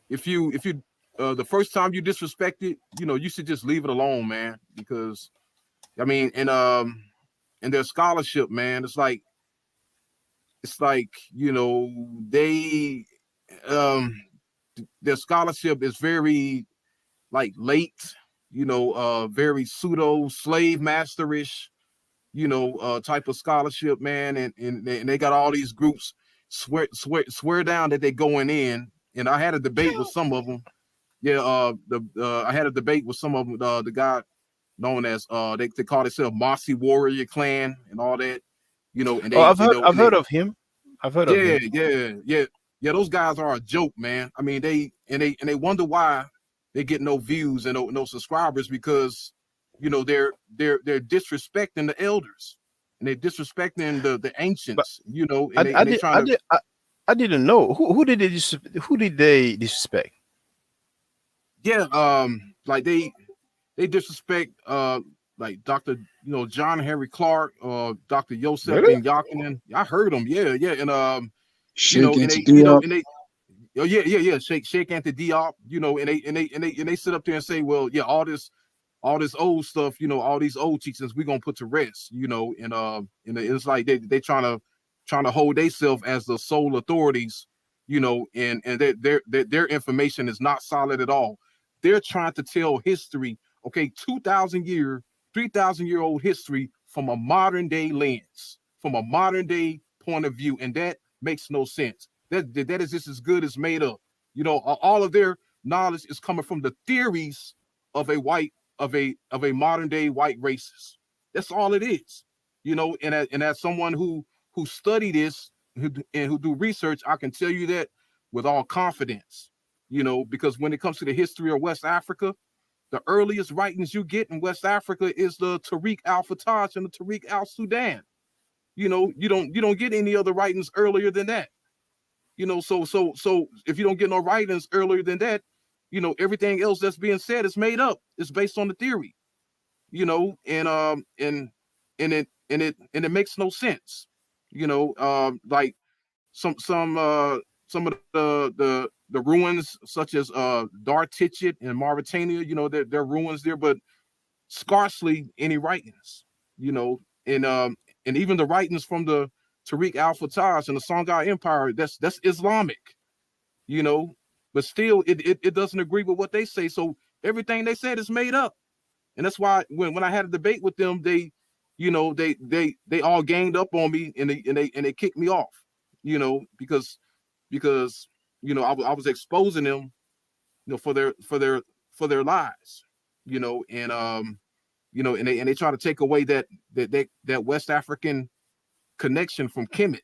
If you the first time you disrespect it, you should just leave it alone, man. Because I mean, and their scholarship, man, it's like they um their scholarship is very like late, very pseudo slave masterish, type of scholarship, man. And they got all these groups swear down that they're going in. And I had a debate with some of them. Yeah, I had a debate with some of them. The guy known as they call themselves Mossy Warrior Clan and all that. And Oh, they I've heard of him. I've heard of yeah, him. yeah. Those guys are a joke, man. I mean, they wonder why they get no views and no subscribers because they're disrespecting the elders and they're disrespecting the But ancients. And they trying to I didn't know who did they disrespect. yeah like they disrespect like Dr. John Henry Clark, Dr. Yosef Really? Ben Yakinen. I heard them, yeah, and Shake and into they Diop. and they oh yeah, shake Anthony Diop, and they sit up there and say, well, yeah, all this old stuff, all these old teachings we're gonna put to rest, and it's like they trying to hold themselves as the sole authorities, and their information is not solid at all. They're trying to tell history, okay, 3,000-year-old history from a modern day lens, from a modern day point of view, and that makes no sense. That is just as good as made up. All of their knowledge is coming from the theories of a modern day white racist. That's all it is. And as someone who study this and who do research, I can tell you that with all confidence. Because when it comes to the history of West Africa, the earliest writings you get in West Africa is the Tariq al-Fatah and the Tariq al-Sudan. You don't get any other writings earlier than that. So if you don't get no writings earlier than that, everything else that's being said is made up. It's based on the theory, and it makes no sense. Like some of the ruins such as Dar Tichet in Mauritania, there are ruins there, but scarcely any writings, and even the writings from the Tariq al-Fatah and the Songhai Empire, that's Islamic, but still it doesn't agree with what they say. So everything they said is made up. And that's why when I had a debate with them, they all ganged up on me and they kicked me off, because I was exposing them, for their lies, and they try to take away that West African connection from Kemet,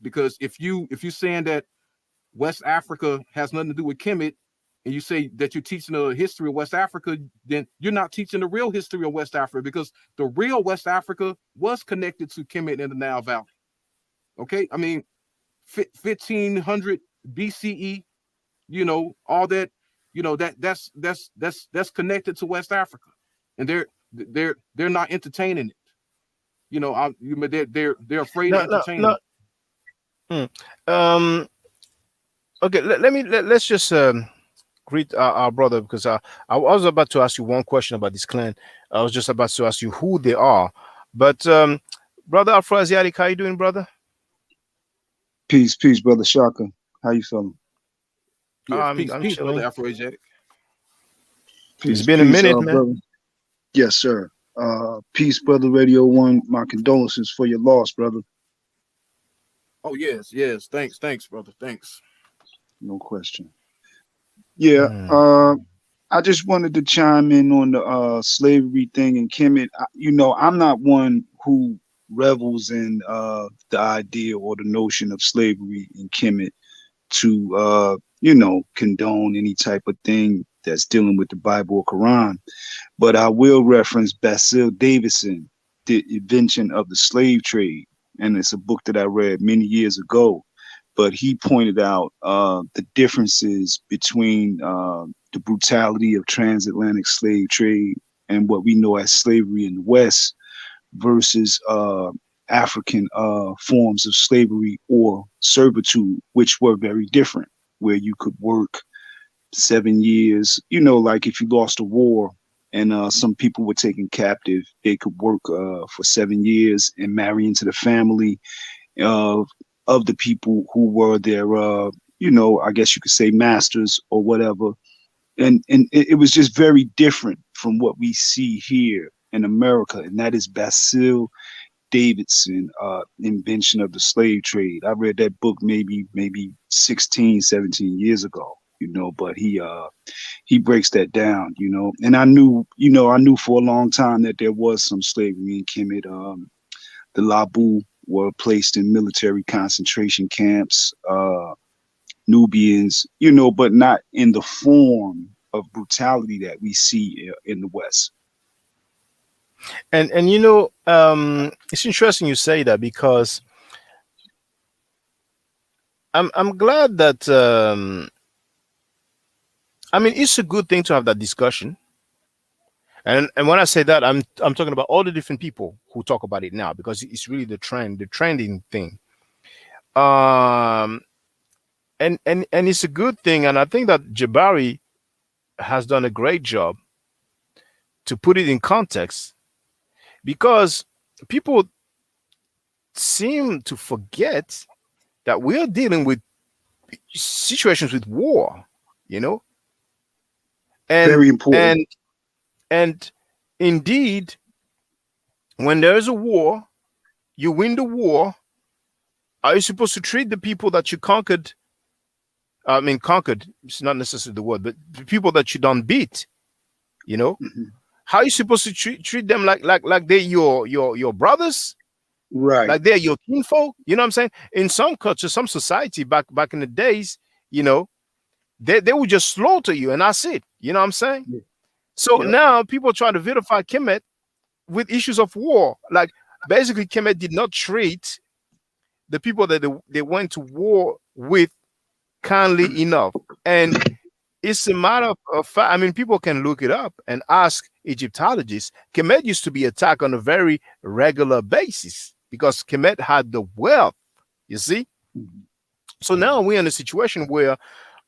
because if you saying that West Africa has nothing to do with Kemet, and you say that you're teaching the history of West Africa, then you're not teaching the real history of West Africa, because the real West Africa was connected to Kemet in the Nile Valley. Okay, I mean, 1500 BCE, all that, that's connected to West Africa, and they're not entertaining it. They're afraid to entertain it. Okay, let's just greet our brother, because I was about to ask you one question about this clan. I was just about to ask you who they are, but brother Afro-Asiatic, how you doing, brother? Peace, brother Shaka. How you feeling? Yeah, I'm peace, chilling. brother Afro-Asiatic. It's been a minute, man. Brother. Yes, sir. Peace, brother Radio One. My condolences for your loss, brother. Oh yes. Thanks, brother. Thanks. No question. Yeah. I just wanted to chime in on the slavery thing in Kemet. I'm not one who revels in the idea or the notion of slavery in Kemet to condone any type of thing that's dealing with the Bible or Quran. But I will reference Basil Davidson, The Invention of the Slave Trade. And it's a book that I read many years ago. But he pointed out the differences between the brutality of transatlantic slave trade and what we know as slavery in the West versus African forms of slavery or servitude, which were very different, where you could work 7 years, like if you lost a war and some people were taken captive, they could work for 7 years and marry into the family of the people who were their, I guess you could say masters or whatever. And it was just very different from what we see here in America. And that is Basil Davidson, Invention of the Slave Trade. I read that book maybe 16, 17 years ago, but he breaks that down, and I knew for a long time that there was some slavery in Kemet. The Labu were placed in military concentration camps, Nubians, but not in the form of brutality that we see in the West. And it's interesting you say that, because I'm glad that it's a good thing to have that discussion. And when I say that, I'm talking about all the different people who talk about it now, because it's really the trending thing. And it's a good thing, and I think that Jabari has done a great job to put it in context, because people seem to forget that we are dealing with situations with war, and very important. And indeed, when there is a war, you win the war. Are you supposed to treat the people that you conquered? Conquered, it's not necessarily the word, but the people that you don't beat, Mm-hmm. How are you supposed to treat them like they're your brothers? Right. Like they're your kinfolk? You know what I'm saying? In some cultures, some society back in the days, they would just slaughter you and that's it. You know what I'm saying? Yeah. So Yep. now people try to vilify Kemet with issues of war. Like basically Kemet did not treat the people that they went to war with kindly enough. And it's a matter of fact. People can look it up and ask Egyptologists. Kemet used to be attacked on a very regular basis because Kemet had the wealth, you see? Mhm. So now we're in a situation where,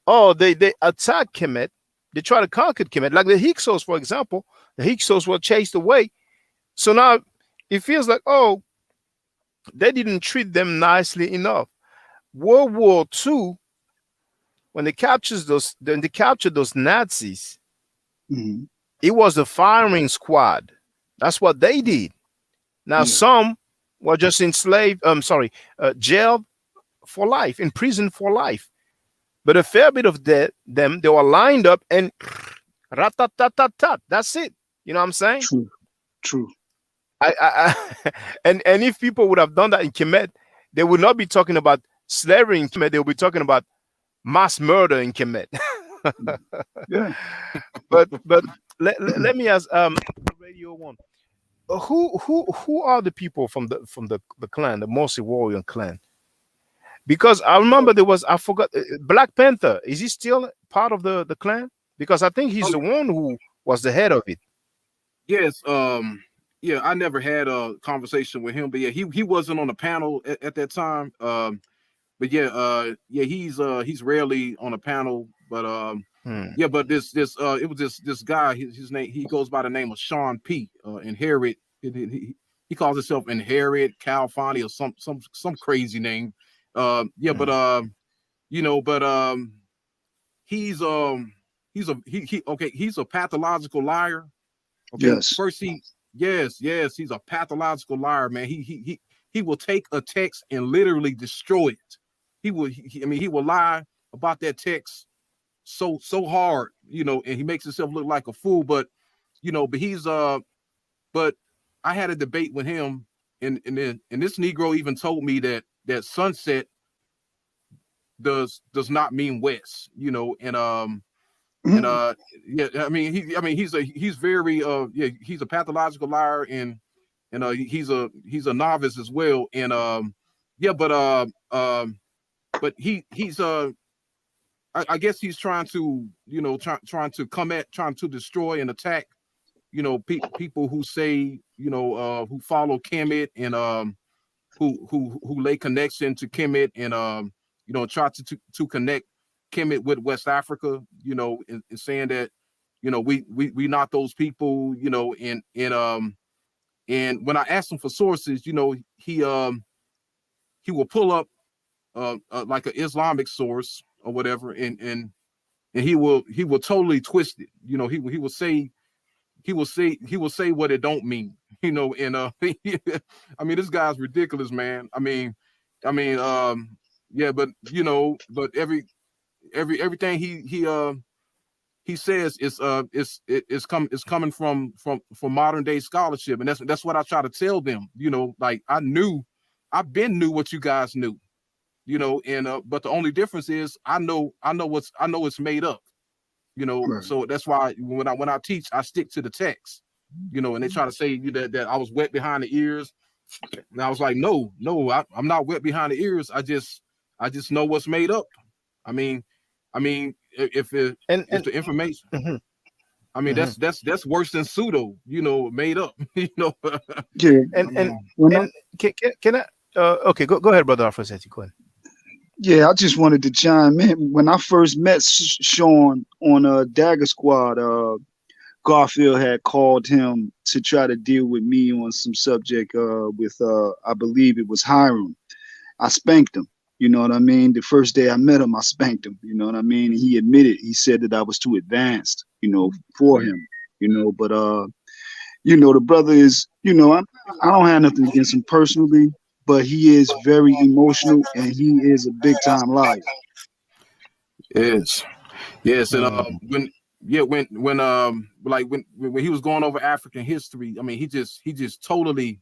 they attack Kemet. They try to conquer Kemet. Like the Hyksos, for example. The Hyksos were chased away. So now it feels like, they didn't treat them nicely enough. World War II, when they captured those Nazis, Mhm. it was the firing squad. That's what they did. Now Yeah. some were just enslaved. Jailed for life, in prison for life. But a fair bit of them, they were lined up and rat-tat-tat-tat-tat. That's it. You know what I'm saying? True. And if people would have done that in Kemet, they would not be talking about slavery in Kemet. They would be talking about mass murder in Kemet. Yeah. but let me ask Radio One, who are the people from the clan, the Morsi warrior clan? Because I remember I forgot, Black Panther. Is he still part of the clan? Because I think he's the one who was the head of it. Yes. Yeah, I never had a conversation with him, but yeah, he wasn't on the panel at that time. But yeah, he's rarely on a panel, but yeah, but this it was this guy, his name, he goes by the name of Sean P. Inherit. He calls himself Inherit Calfani or some crazy name. Yeah, but he's he's a pathological liar. Okay, Yes. first yes, he's a pathological liar, man. He will take a text and literally destroy it. He will lie about that text so hard, and he makes himself look like a fool. But but he's but I had a debate with him, and this Negro even told me that Sunset does not mean west, you know, and yeah, I mean he's very yeah, he's a pathological liar, and he's a novice as well, and yeah, but he's I guess he's trying to, you know, trying to destroy and attack, you know, people who say, you know, who follow Kemet, and who lay connection to Kemet, and you know, try to connect Kemet with West Africa, you know, and saying that, you know, we not those people, you know, and when I asked him for sources, you know, he will pull up like an Islamic source or whatever, and he will totally twist it, you know, he will say what it don't mean, you know, and I mean, this guy's ridiculous, man. I mean, yeah, but you know, but everything he says is coming from modern day scholarship, and that's what I try to tell them, you know, like I've been knew what you guys knew, you know, and but the only difference is I know it's made up, you know, Right. so that's why when I teach, I stick to the text, you know, and they try to say that I was wet behind the ears, and I was like, no, I'm not wet behind the ears. I just know what's made up. I mean, if the information, Mhm, I mean, mhm. that's worse than pseudo, you know, made up, you know. Yeah. And When I, and can I? Okay, go ahead, brother Alfred. Go ahead. yeah, I just wanted to chime in. When I first met Sean on Dagger Squad, Garfield had called him to try to deal with me on some subject with I believe it was Hiram. I spanked him. You know what I mean? The first day I met him, I spanked him. You know what I mean? And he admitted, he said that I was too advanced, you know, for him. You know, but you know, the brother is, you know, I don't have nothing against him personally, but he is very emotional and he is a big time liar. Yes, yes, and Mm. when yeah, like when he was going over African history, I mean, he just totally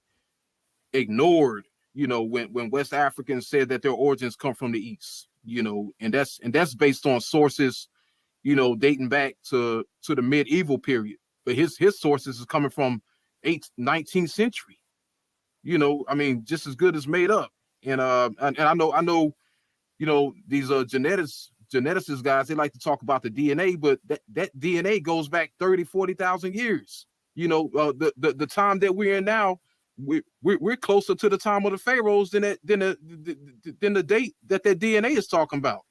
ignored, you know, when West Africans said that their origins come from the East, you know, and that's based on sources, you know, dating back to the medieval period. But his sources is coming from 19th century. You know, I mean, just as good as made up. And I know, you know, these geneticist guys, they like to talk about the DNA, but that DNA goes back 30,000-40,000 years. You know, the time that we're in now, we're closer to the time of the pharaohs than the date that DNA is talking about.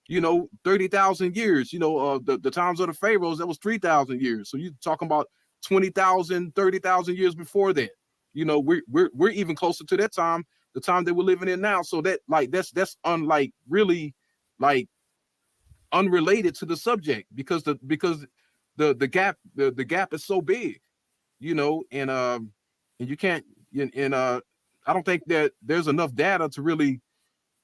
You know, 30,000 years, you know, the times of the pharaohs, that was 3,000 years. So you're talking about 20,000, 30,000 years before that. You know, we're even closer to that time, the time that we're living in now. So that, like, that's unlike really, like, unrelated to the subject, because the gap is so big, you know, and you can't, and I don't think that there's enough data to really,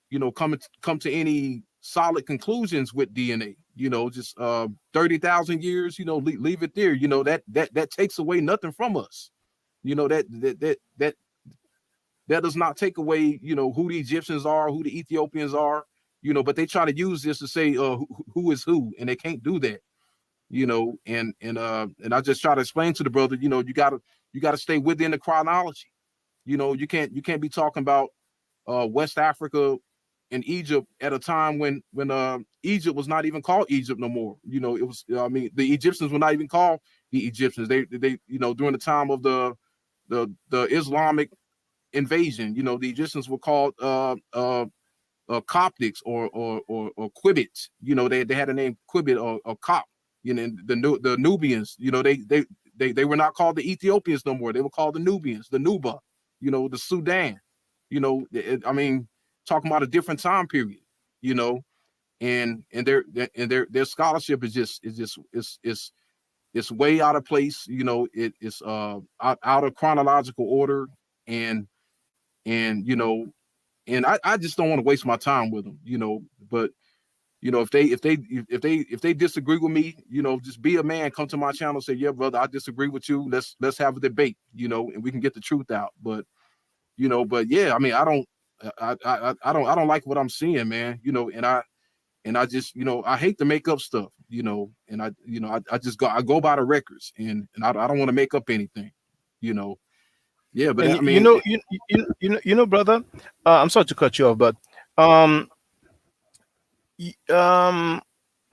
you know, come to any solid conclusions with DNA. You know, just 30,000 years, you know, leave it there. You know, that takes away nothing from us. You know, that does not take away, you know, who the Egyptians are, who the Ethiopians are, you know, but they try to use this to say who is who, and they can't do that, you know, and I just try to explain to the brother, you know, you gotta stay within the chronology. You know, you can't be talking about West Africa and Egypt at a time when Egypt was not even called Egypt no more. You know, it was, I mean, the Egyptians were not even called the Egyptians. They you know, during the time of the Islamic invasion, you know, the Egyptians were called Coptics or Quibites. You know, they had a name Quibit or Cop. You know, the Nubians. You know, they were not called the Ethiopians no more. They were called the Nubians, the Nuba. You know, the Sudan. You know, I mean, talking about a different time period. You know, and their scholarship is just it's way out of place. You know, it's out of chronological order, and you know, and I just don't want to waste my time with them, you know. But you know, if they disagree with me, you know, just be a man, come to my channel, say, yeah, brother, I disagree with you. Let's have a debate, you know, and we can get the truth out. But you know, but yeah, I mean, I don't like what I'm seeing, man. You know, and and I just, I hate to make up stuff, and I go by the records, and I don't want to make up anything, you know. Yeah, but And I mean, brother. I'm sorry to cut you off, but um,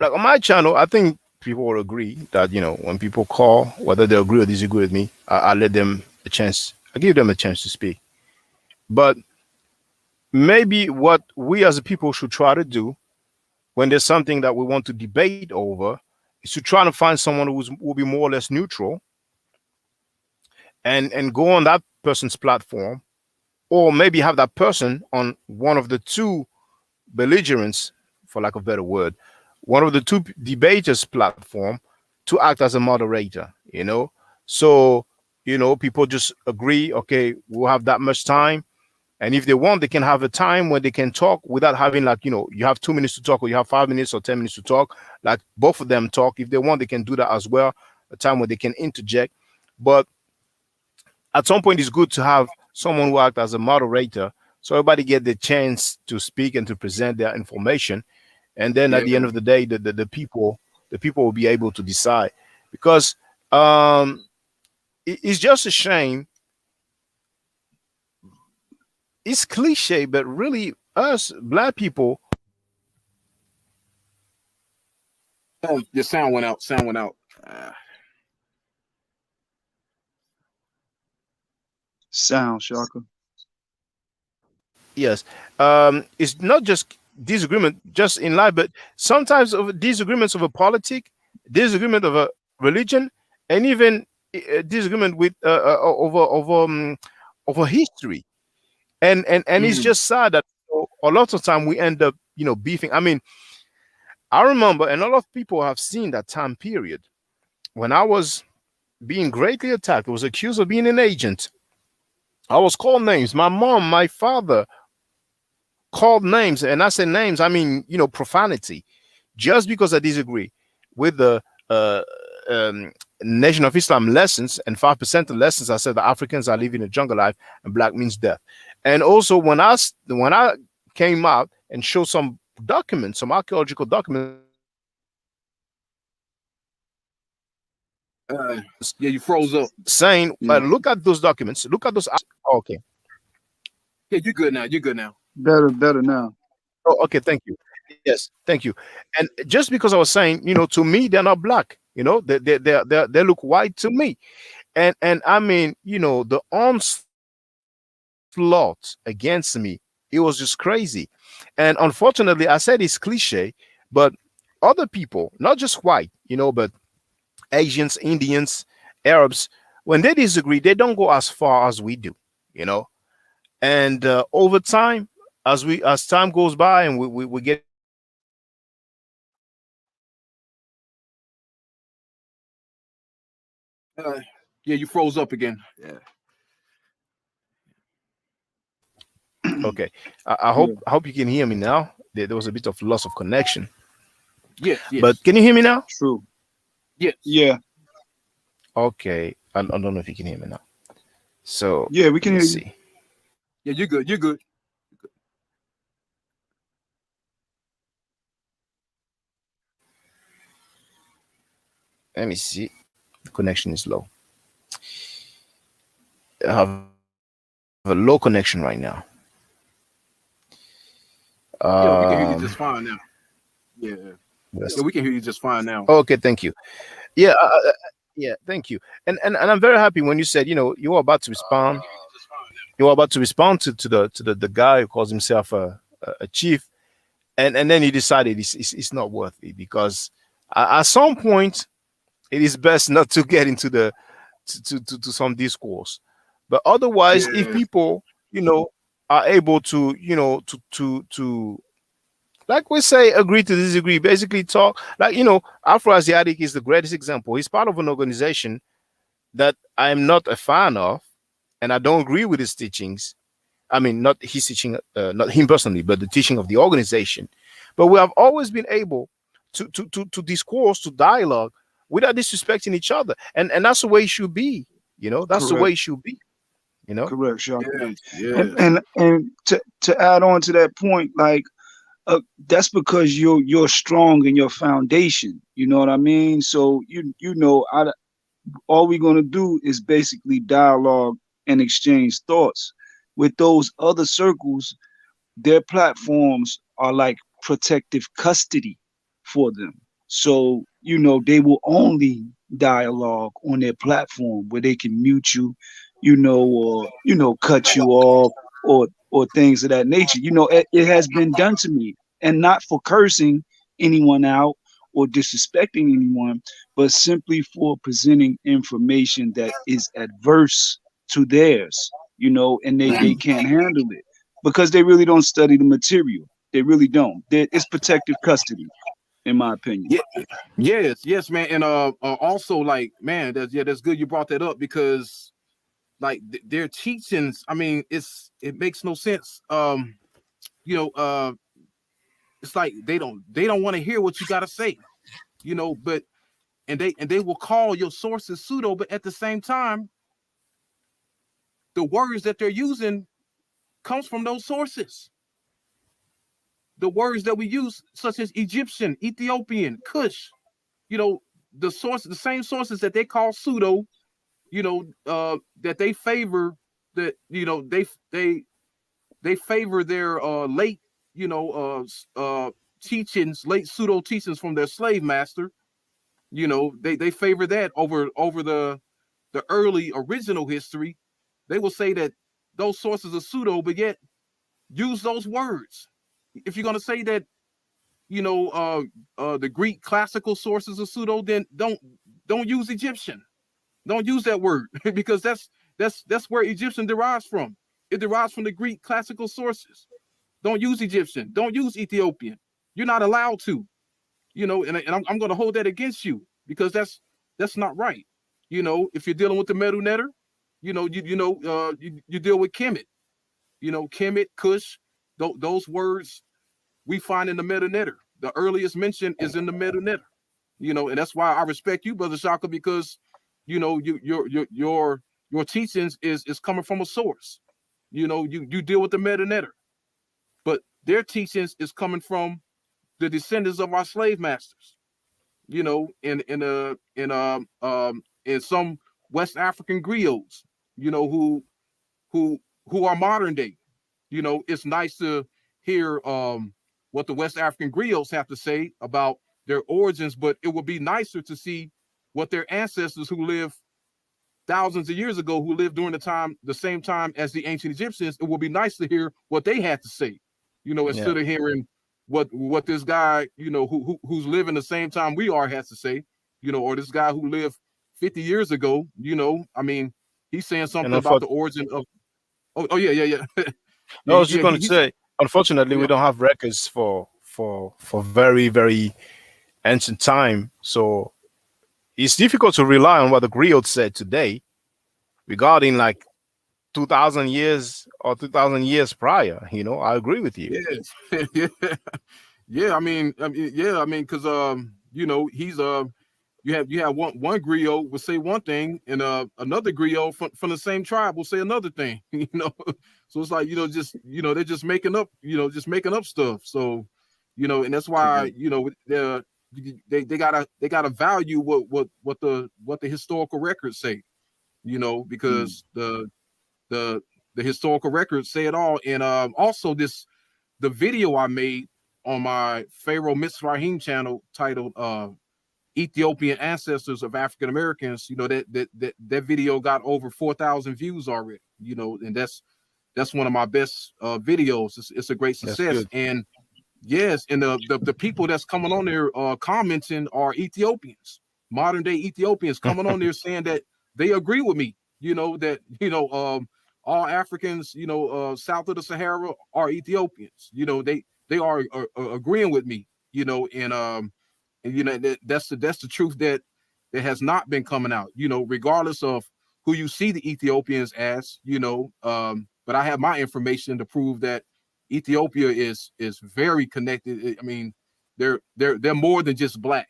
like on my channel, I think people will agree that when people call, whether they agree or disagree with me, I let them a chance. I give them a chance to speak. But maybe what we as a people should try to do when there's something that we want to debate over is to try to find someone will be more or less neutral and go on that person's platform, or maybe have that person on one of the two belligerents, for lack of a better word, one of the two debaters platform, to act as a moderator. So people just agree, okay, we'll have that much time, and if they want, they can have a time where they can talk without having, like, you have 2 minutes to talk, or you have 5 minutes or 10 minutes to talk. Like, both of them talk. If they want, they can do that as well. A time where they can interject. But at some point, it's good to have someone who acts as a moderator, so everybody get the chance to speak and to present their information. And then at the end yeah, of the day, the people will be able to decide. Because it's just a shame. It's cliche, but really, us black people. oh, the sound went out. Sound went out. Ah, Sound Shaka. Yes, it's not just disagreement just in life, but sometimes over disagreements over politic, disagreement over religion, and even disagreement with over history. And it's mhm. just sad that a lot of time we end up beefing. I mean, I remember, and a lot of people have seen that time period when I was being greatly attacked. I was accused of being an agent. I was called names. My mom, my father called names, and I say names, I mean profanity, just because I disagree with the uh, um, Nation of Islam lessons and 5% of lessons. I said the Africans are living a jungle life and black means death. And also when I came out and showed some documents, some archaeological documents Yeah, you froze up. saying, Yeah. look at those documents, look at those. Okay. Yeah, you're good now. You're good now. Better now. Oh, okay, thank you. Yes, thank you. And just because I was saying, to me, they're not black. They look white to me. And I mean, the onslaught against me, it was just crazy. And unfortunately, I said it's cliche, but other people, not just white, but Asians, Indians, Arabs, when they disagree, they don't go as far as we do. You know, and over time, as time goes by, and we get Uh, yeah, you froze up again. Yeah. okay. I hope Yeah. I hope you can hear me now. There was a bit of loss of connection, Yes, but yes, can you hear me now? True. yes. Yeah. Okay, I don't know if you can hear me now. So Yeah, we let can me hear you. see. Yeah, you're good. You're good. Let me see. The connection is low. I have a low connection right now. Yeah, we can hear you Um, just fine now. Yeah, yes. yeah, we can hear you just fine now. Okay, thank you. Yeah, yeah, thank you. And I'm very happy when you said, you were about to respond. You were about to respond to the guy who calls himself a chief, and then he decided it's not worth it, because at some point it is best not to get into the to some discourse. But otherwise, if Yeah, people are able to to like we say, agree to disagree, basically talk, like, Afro-Asiatic is the greatest example. He's part of an organization that I am not a fan of, and I don't agree with his teachings. I mean, not his teaching, not him personally, but the teaching of the organization. But we have always been able to discourse, to dialogue, without disrespecting each other, and that's the way it should be. That's the way Correct. it should be. You know. Correct, Shaka. yes, And yes. and and to add on to that point, like That's because you're strong in your foundation. You know what I mean? So you know, all we're gonna do is basically dialogue and exchange thoughts. With those other circles, their platforms are like protective custody for them. So, you know, they will only dialogue on their platform where they can mute you, or, cut you off or things of that nature. It has been done to me, and not for cursing anyone out or disrespecting anyone, but simply for presenting information that is adverse to theirs, and they can't handle it because they really don't study the material. They really don't. It's protective custody, in my opinion. Yeah, yes, man. And also, like, man, that's good you brought that up, because like their teachings, I mean, it makes no sense. You know, it's like they don't want to hear what you got to say, but and they will call your sources pseudo, but at the same time, the words that they're using comes from those sources. The words that we use, such as Egyptian, Ethiopian, Kush, the same sources that they call pseudo, that they favor, that they favor their late, teachings, late pseudo teachings from their slave master. They favor that over the early original history. They will say that those sources are pseudo, but yet use those words. If you're going to say that, the Greek classical sources are pseudo, then don't use Egyptian. Don't use that word because that's where Egyptian derives from. It derives from the Greek classical sources. Don't use Egyptian. Don't use Ethiopian. You're not allowed to. And I'm going to hold that against you, because that's not right. If you're dealing with the Medu Netter, you deal with Kemet. Kemet, Kush, those words we find in the Medu Netter. The earliest mention is in the Medu Netter. And that's why I respect you, Brother Shaka, because your teachings is coming from a source. You deal with the Medu Netter, but their teachings is coming from the descendants of our slave masters. In some West African griots, who who who are modern day. It's nice to hear what the West African griots have to say about their origins, but it would be nicer to see what their ancestors who lived thousands of years ago, who lived during the same time as the ancient Egyptians. It would be nice to hear what they had to say, Yeah. instead of hearing what this guy, who's living the same time we are, has to say, or this guy who lived 50 years ago. I mean, he's saying And something about the unfortunately, origin of. Oh yeah, yeah, yeah. I Yeah, was just yeah. going to say, unfortunately, Yeah, we don't have records for very very ancient time, so it's difficult to rely on what the griot said today regarding like 2,000 years or 2,000 years prior. I agree with you. yes, yeah, yeah. Yeah. I mean, because he's you have one griot will say one thing, and another griot from the same tribe will say another thing. So it's like, they're just making up stuff. So, and that's why, Correct. they gotta value what the historical records say. Mm. Because the the historical records say it all. And also the video I made on my Pharaoh Mitzrayim channel, titled Ethiopian Ancestors of African Americans, that video got over 4,000 views already. And that's one of my best videos. It's a great That's success. good. And yes, and the people that's coming on there commenting are Ethiopians, modern day Ethiopians, coming on there saying that they agree with me. That all Africans, south of the Sahara, are Ethiopians. They are agreeing with me. And that's the truth that has not been coming out. Regardless of who you see the Ethiopians as. But I have my information to prove that Ethiopia is very connected. I mean, they're more than just black.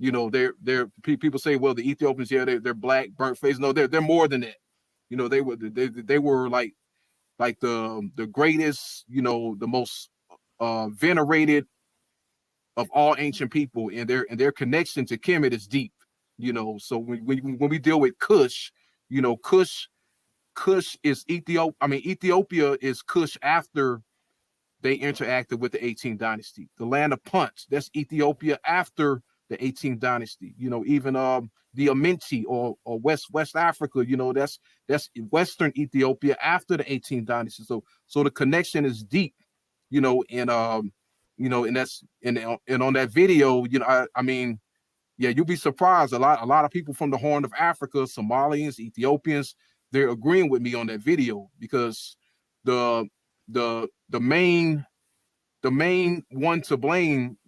People say, well, the Ethiopians, yeah, they're black, burnt face. No, they're more than that. They were like the greatest, the most venerated of all ancient people, and their connection to Kemet is deep. So when we deal with Kush, Kush is Ethiopia. I mean, Ethiopia is Kush after they interacted with the 18th dynasty. The land of Punt, that's Ethiopia after the 18th dynasty. Even the Amenti or West Africa, that's Western Ethiopia after the 18th dynasty. So the connection is deep, and that's and on that video, I mean, yeah, you'll be surprised. A lot of people from the Horn of Africa, Somalians, Ethiopians, they're agreeing with me on that video, because the main one to blame,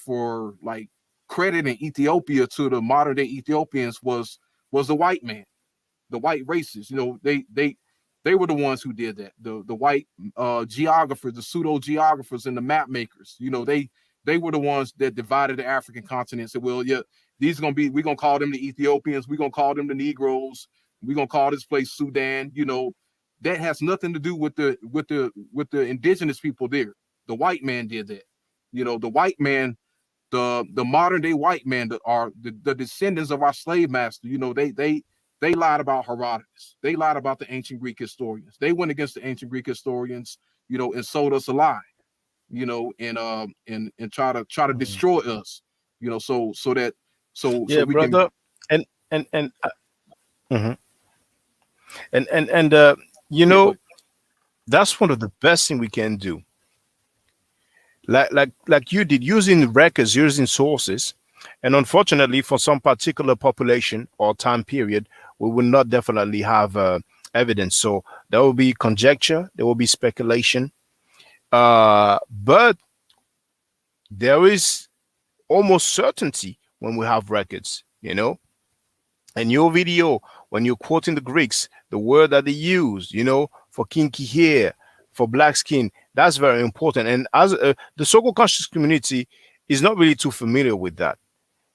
for like crediting Ethiopia to the modern day Ethiopians was the white man, the white races. They were the ones who did that. The white geographers, the pseudo geographers, and the map makers. They were the ones that divided the African continent. Said, well, yeah, we're gonna call them the Ethiopians. We're gonna call them the Negroes. We're gonna call this place Sudan. That has nothing to do with the indigenous people there. The white man did that. The white man, the modern day white man that are the descendants of our slave master. They lied about Herodotus. They lied about the ancient Greek historians. They went against the ancient Greek historians, and sold us a lie, and try to destroy us, so Yeah, we brother. can. Mhm. And Yeah, go ahead. that's one of the best thing we can do. Like you did, using records, using sources. And unfortunately, for some particular population or time period, we will not definitely have evidence. So there will be conjecture, there will be speculation. But there is almost certainty when we have records. And your video, when you're quoting the Greeks, the word that they use, for kinky hair, for black skin, that's very important. And as the so-called conscious community is not really too familiar with that,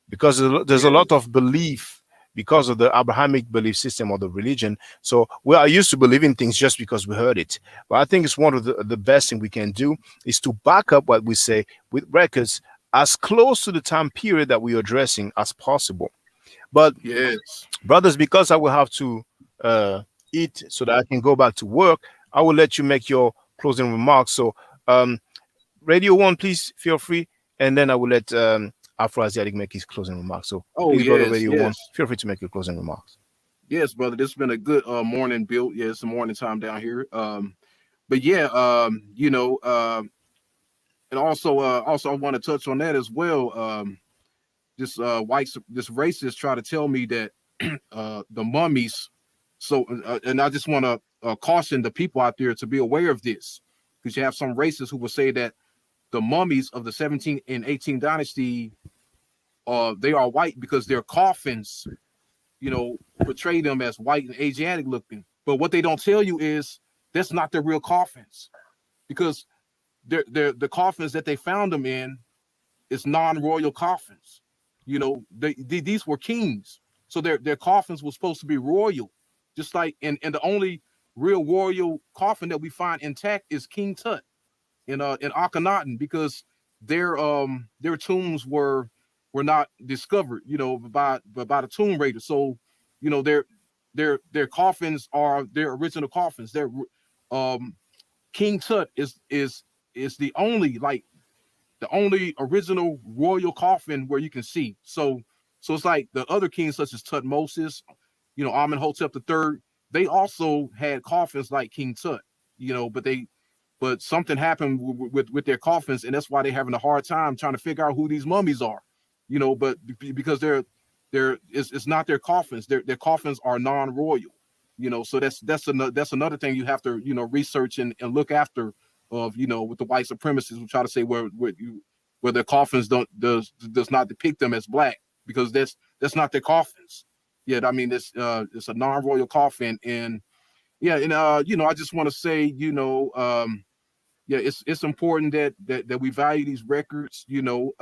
because there's a lot Yes. of belief because of the Abrahamic belief system or the religion. So we are used to believing things just because we heard it. But I think it's one of the best thing we can do is to back up what we say with records as close to the time period that we're addressing as possible. But Yes. brothers, because I will have to eat so that I can go back to work, I will let you make your closing remarks. So, Radio One, please feel free, and then I will let Afro Asiatic make his closing remarks. So, Oh, please, brother yes, Radio One, yes. feel free to make your closing remarks. Yes, brother. This has been a good morning, Bill. Yeah, it's the morning time down here. But yeah, and also I want to touch on that as well. This racist try to tell me that the mummies. So, and I just want to caution the people out there to be aware of this, because you have some racists who will say that the mummies of the 17th and 18th dynasty, they are white because their coffins, portray them as white and Asiatic looking. But what they don't tell you is that's not their real coffins, because the coffins that they found them in is non-royal coffins. These were kings, so their coffins were supposed to be royal, just like and the only real royal coffin that we find intact is King Tut in Akhenaten, because their tombs were not discovered, by the tomb raiders. So, their coffins are their original coffins. Their King Tut is the only original royal coffin where you can see. So it's like the other kings such as Tutmosis, Amenhotep III, they also had coffins like King Tut, but something happened with their coffins, and that's why they're having a hard time trying to figure out who these mummies are, but because it's not their coffins. Their coffins are non-royal, so that's another thing you have to research and look after, of with the white supremacists who try to say where their coffins does not depict them as black, because that's not their coffins. Yeah, I mean, it's a non-royal coffin. And yeah, and I just want to say, yeah, it's important that we value these records, lay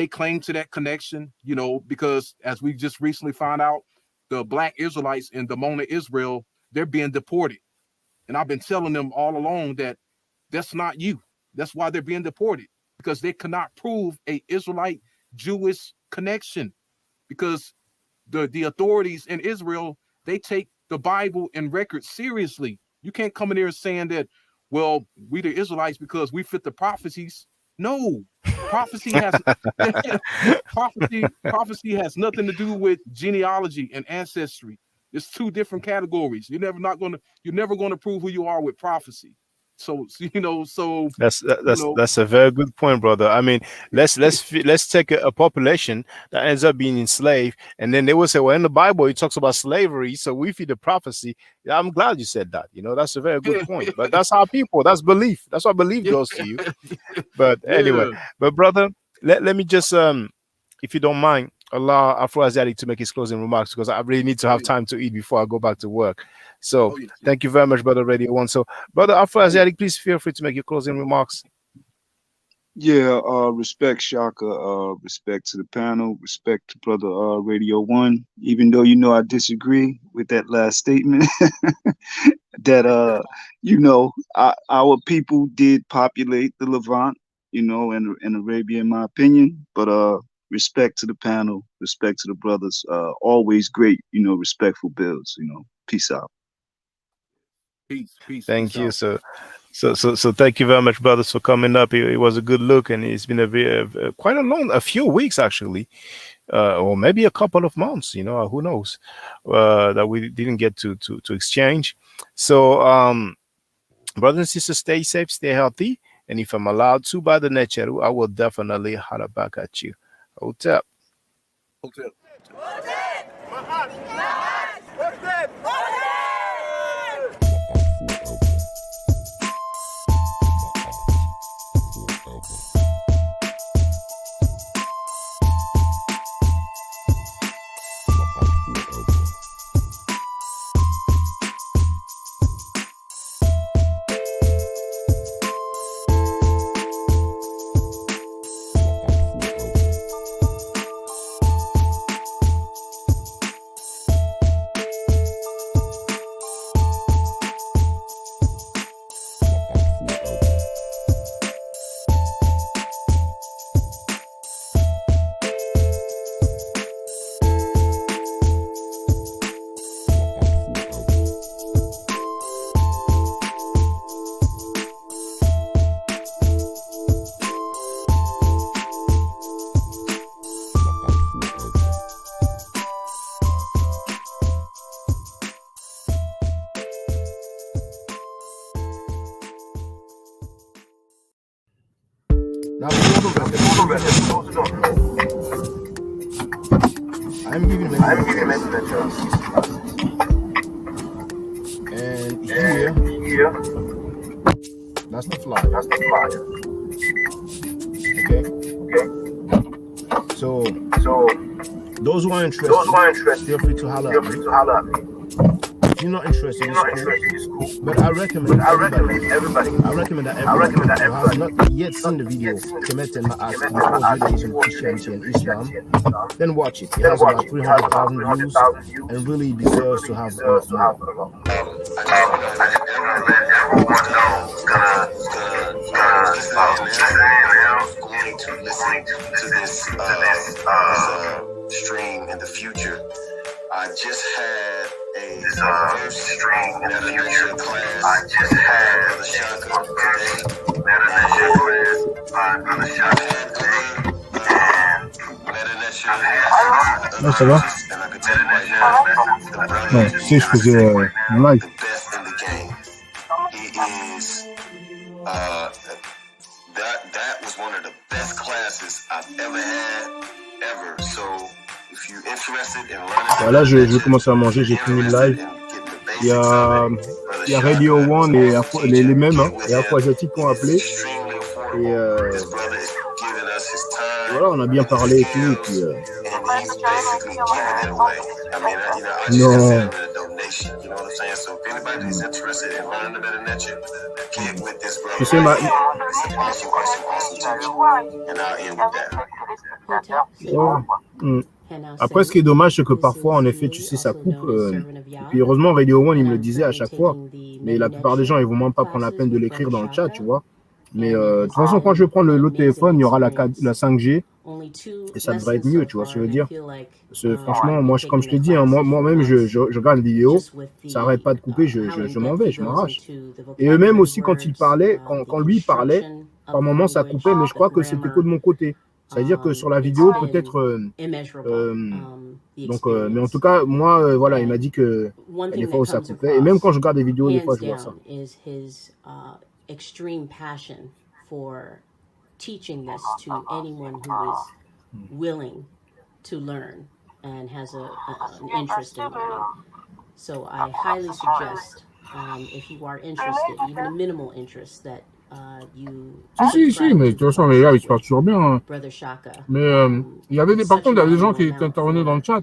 claim to that connection, because as we just recently found out, the Black Israelites in Dimona, Israel, they're being deported. And I've been telling them all along that That's not you. That's why they're being deported, because they cannot prove a Israelite Jewish connection, because the authorities in Israel, they take the Bible and records seriously. You can't come in there saying that, well, we the Israelites because we fit the prophecies. No, prophecy has prophecy has nothing to do with genealogy and ancestry. It's two different categories. You're never gonna prove who you are with prophecy. So That's a very good point, brother. I mean, let's take a population that ends up being enslaved, and then they will say, well, in the Bible it talks about slavery, so we feed the prophecy. Yeah, I'm glad you said that. That's a very good point. But that's how people. That's belief. That's what belief does to you. But anyway, but brother, let me just if you don't mind, allow Afro Asiatic to make his closing remarks, because I really need to have time to eat before I go back to work. So thank you very much, brother Radio One. So, brother Afro Asiatic, please feel free to make your closing remarks. Yeah, respect Shaka, respect to the panel, respect to brother Radio One. Even though I disagree with that last statement, that our people did populate the Levant, and Arabia, in my opinion. But respect to the panel, respect to the brothers. Always great, respectful builds. Peace out. Peace. Thank you, sir. So thank you very much, brothers, for coming up. It was a good look, and it's been a few weeks actually, or maybe a couple of months. Who knows, that we didn't get to exchange. So, brothers and sisters, stay safe, stay healthy, and if I'm allowed to by the nature, I will definitely holler back at you. Hotep. Now, I'm giving measurements. And here, that's the flyer. Okay. So those who are interested, feel free to holler at me. If you're not interested, it's cool. But I recommend everybody. I recommend that everybody who has not yet seen the video Kemet and Ma'at, the core Judaism, Christianity, and Islam, then watch it. It has about 300,000 views and really deserves to have a lot more. Going to listen to this stream in the future. I just had a first string metadata class. I just had the Shaka today. Non, ça va? Ouais, tu sais, je faisais un live. That was one of the best classes I've ever had, ever. So if you're interested in learning, là, je vais commencer à manger, j'ai fini le live. Il y a Radio One et les mêmes, hein, et Afro Asiatique qui ont appelé. Et voilà, on a bien parlé et tout. Et puis, non. Tu sais, Après, ce qui est dommage, c'est que parfois, en effet, tu sais, ça coupe. Et puis, heureusement, Radio One, il me le disait à chaque fois. Mais la plupart des gens, ils vont même pas prendre la peine de l'écrire dans le chat, tu vois. Mais de toute façon, quand je prends l'autre téléphone, il y aura la 5G et ça devrait être mieux, tu vois ce que je veux dire. Parce que franchement, moi, comme je te dis, hein, moi-même, je regarde une vidéo, ça n'arrête pas de couper, je m'en vais, je m'arrache. Et eux-mêmes aussi, quand ils parlaient, quand lui parlait, par moments, ça coupait, mais je crois que c'était que de mon côté. C'est-à-dire que sur la vidéo, peut-être... mais en tout cas, moi, voilà, il m'a dit que des fois où ça coupait. Et même quand je regarde des vidéos, des fois, je vois ça. Extreme passion for teaching this to anyone who is willing to learn and has an interest in learning. So I highly suggest, if you are interested, even a minimal interest, that you. Si, mais de toute façon, les gars, ils se passent toujours bien. Hein. Brother Shaka. Mais il y avait par contre, il y avait des gens qui intervenaient dans le chat.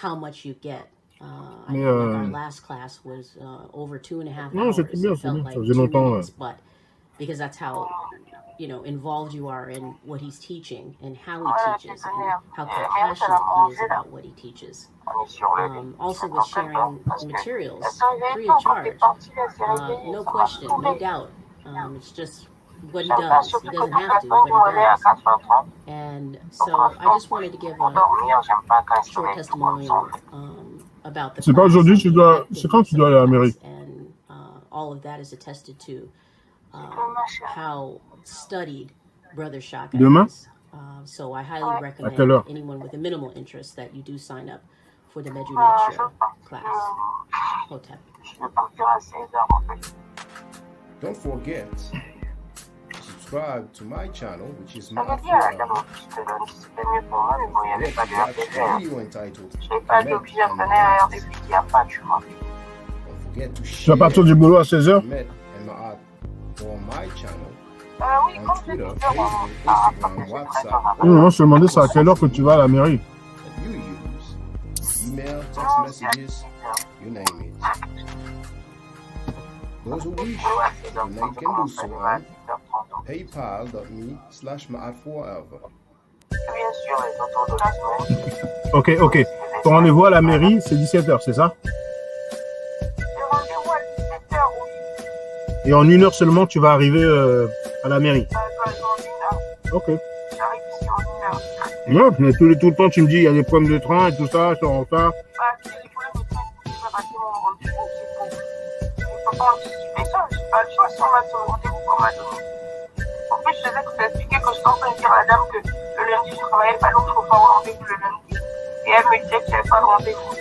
How much you get. I Mais think our last class was over 2.5 hours. non, c'était bien, It felt ça like faisait 2 longtemps. minutes, but because that's how, you know, involved you are in what he's teaching and how he teaches and how compassionate he is about what he teaches. Also with sharing materials free of charge, no question, no doubt. It's just what he does. He doesn't have to, but he does. And so I just wanted to give a short testimonial about the C'est pas class aujourd'hui, and the c'est quand tu dois aller à la mairie? and all of that is attested to how studied Brother Shaka Demain? is. So I highly recommend quelle heure? anyone with a minimal interest that you do sign up for the Medu Lecture class. Hotep. Don't forget to subscribe to my channel, which is Ma'at Forever. Don't forget to watch the video entitled Met and Ma'at. Don't forget to Tu vas share partir du boulot à 16h? Met and Ma'at for my channel on Twitter, Facebook, Instagram, WhatsApp. Non, je te demandais c'est à quelle heure que tu vas à la mairie. That you use. Email, text messages, you name it. Those who wish to donate can do so on paypal.me/ma'at4ever. Ok. Ton rendez-vous à la mairie, c'est 17h, c'est ça? Et en 1 heure seulement, tu vas arriver à la mairie. Ok. Ouais, mais tout le temps, tu me dis, il y a des problèmes de train et tout ça, je suis en retard. En plus, je sais que tu expliqué que je suis en train de dire à la dame que le lundi, je travaillais pas, donc il faut faire un rendez-vous le lundi. Et elle me disait qu'il n'y avait pas de rendez-vous.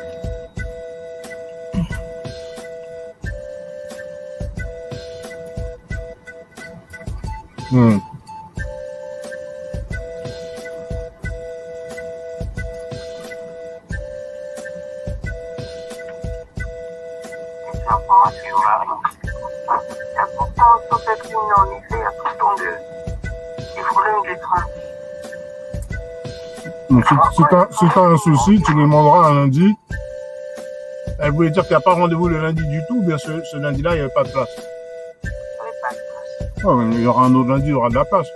Pourtant, sur cette ligne, en effet, il y a tout le temps des problèmes de train. Donc, si tu as un souci, tu lui demanderas un lundi. Elle voulait dire qu'il n'y a pas rendez-vous le lundi du tout, ou bien ce lundi-là, il n'y avait pas de place. Il n'y avait pas de place. Oh, mais il y aura un autre lundi, il y aura de la place.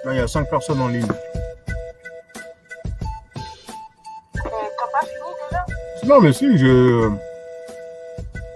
Là, il y a 5 personnes en ligne. Et t'as pas fini déjà? Non, mais si,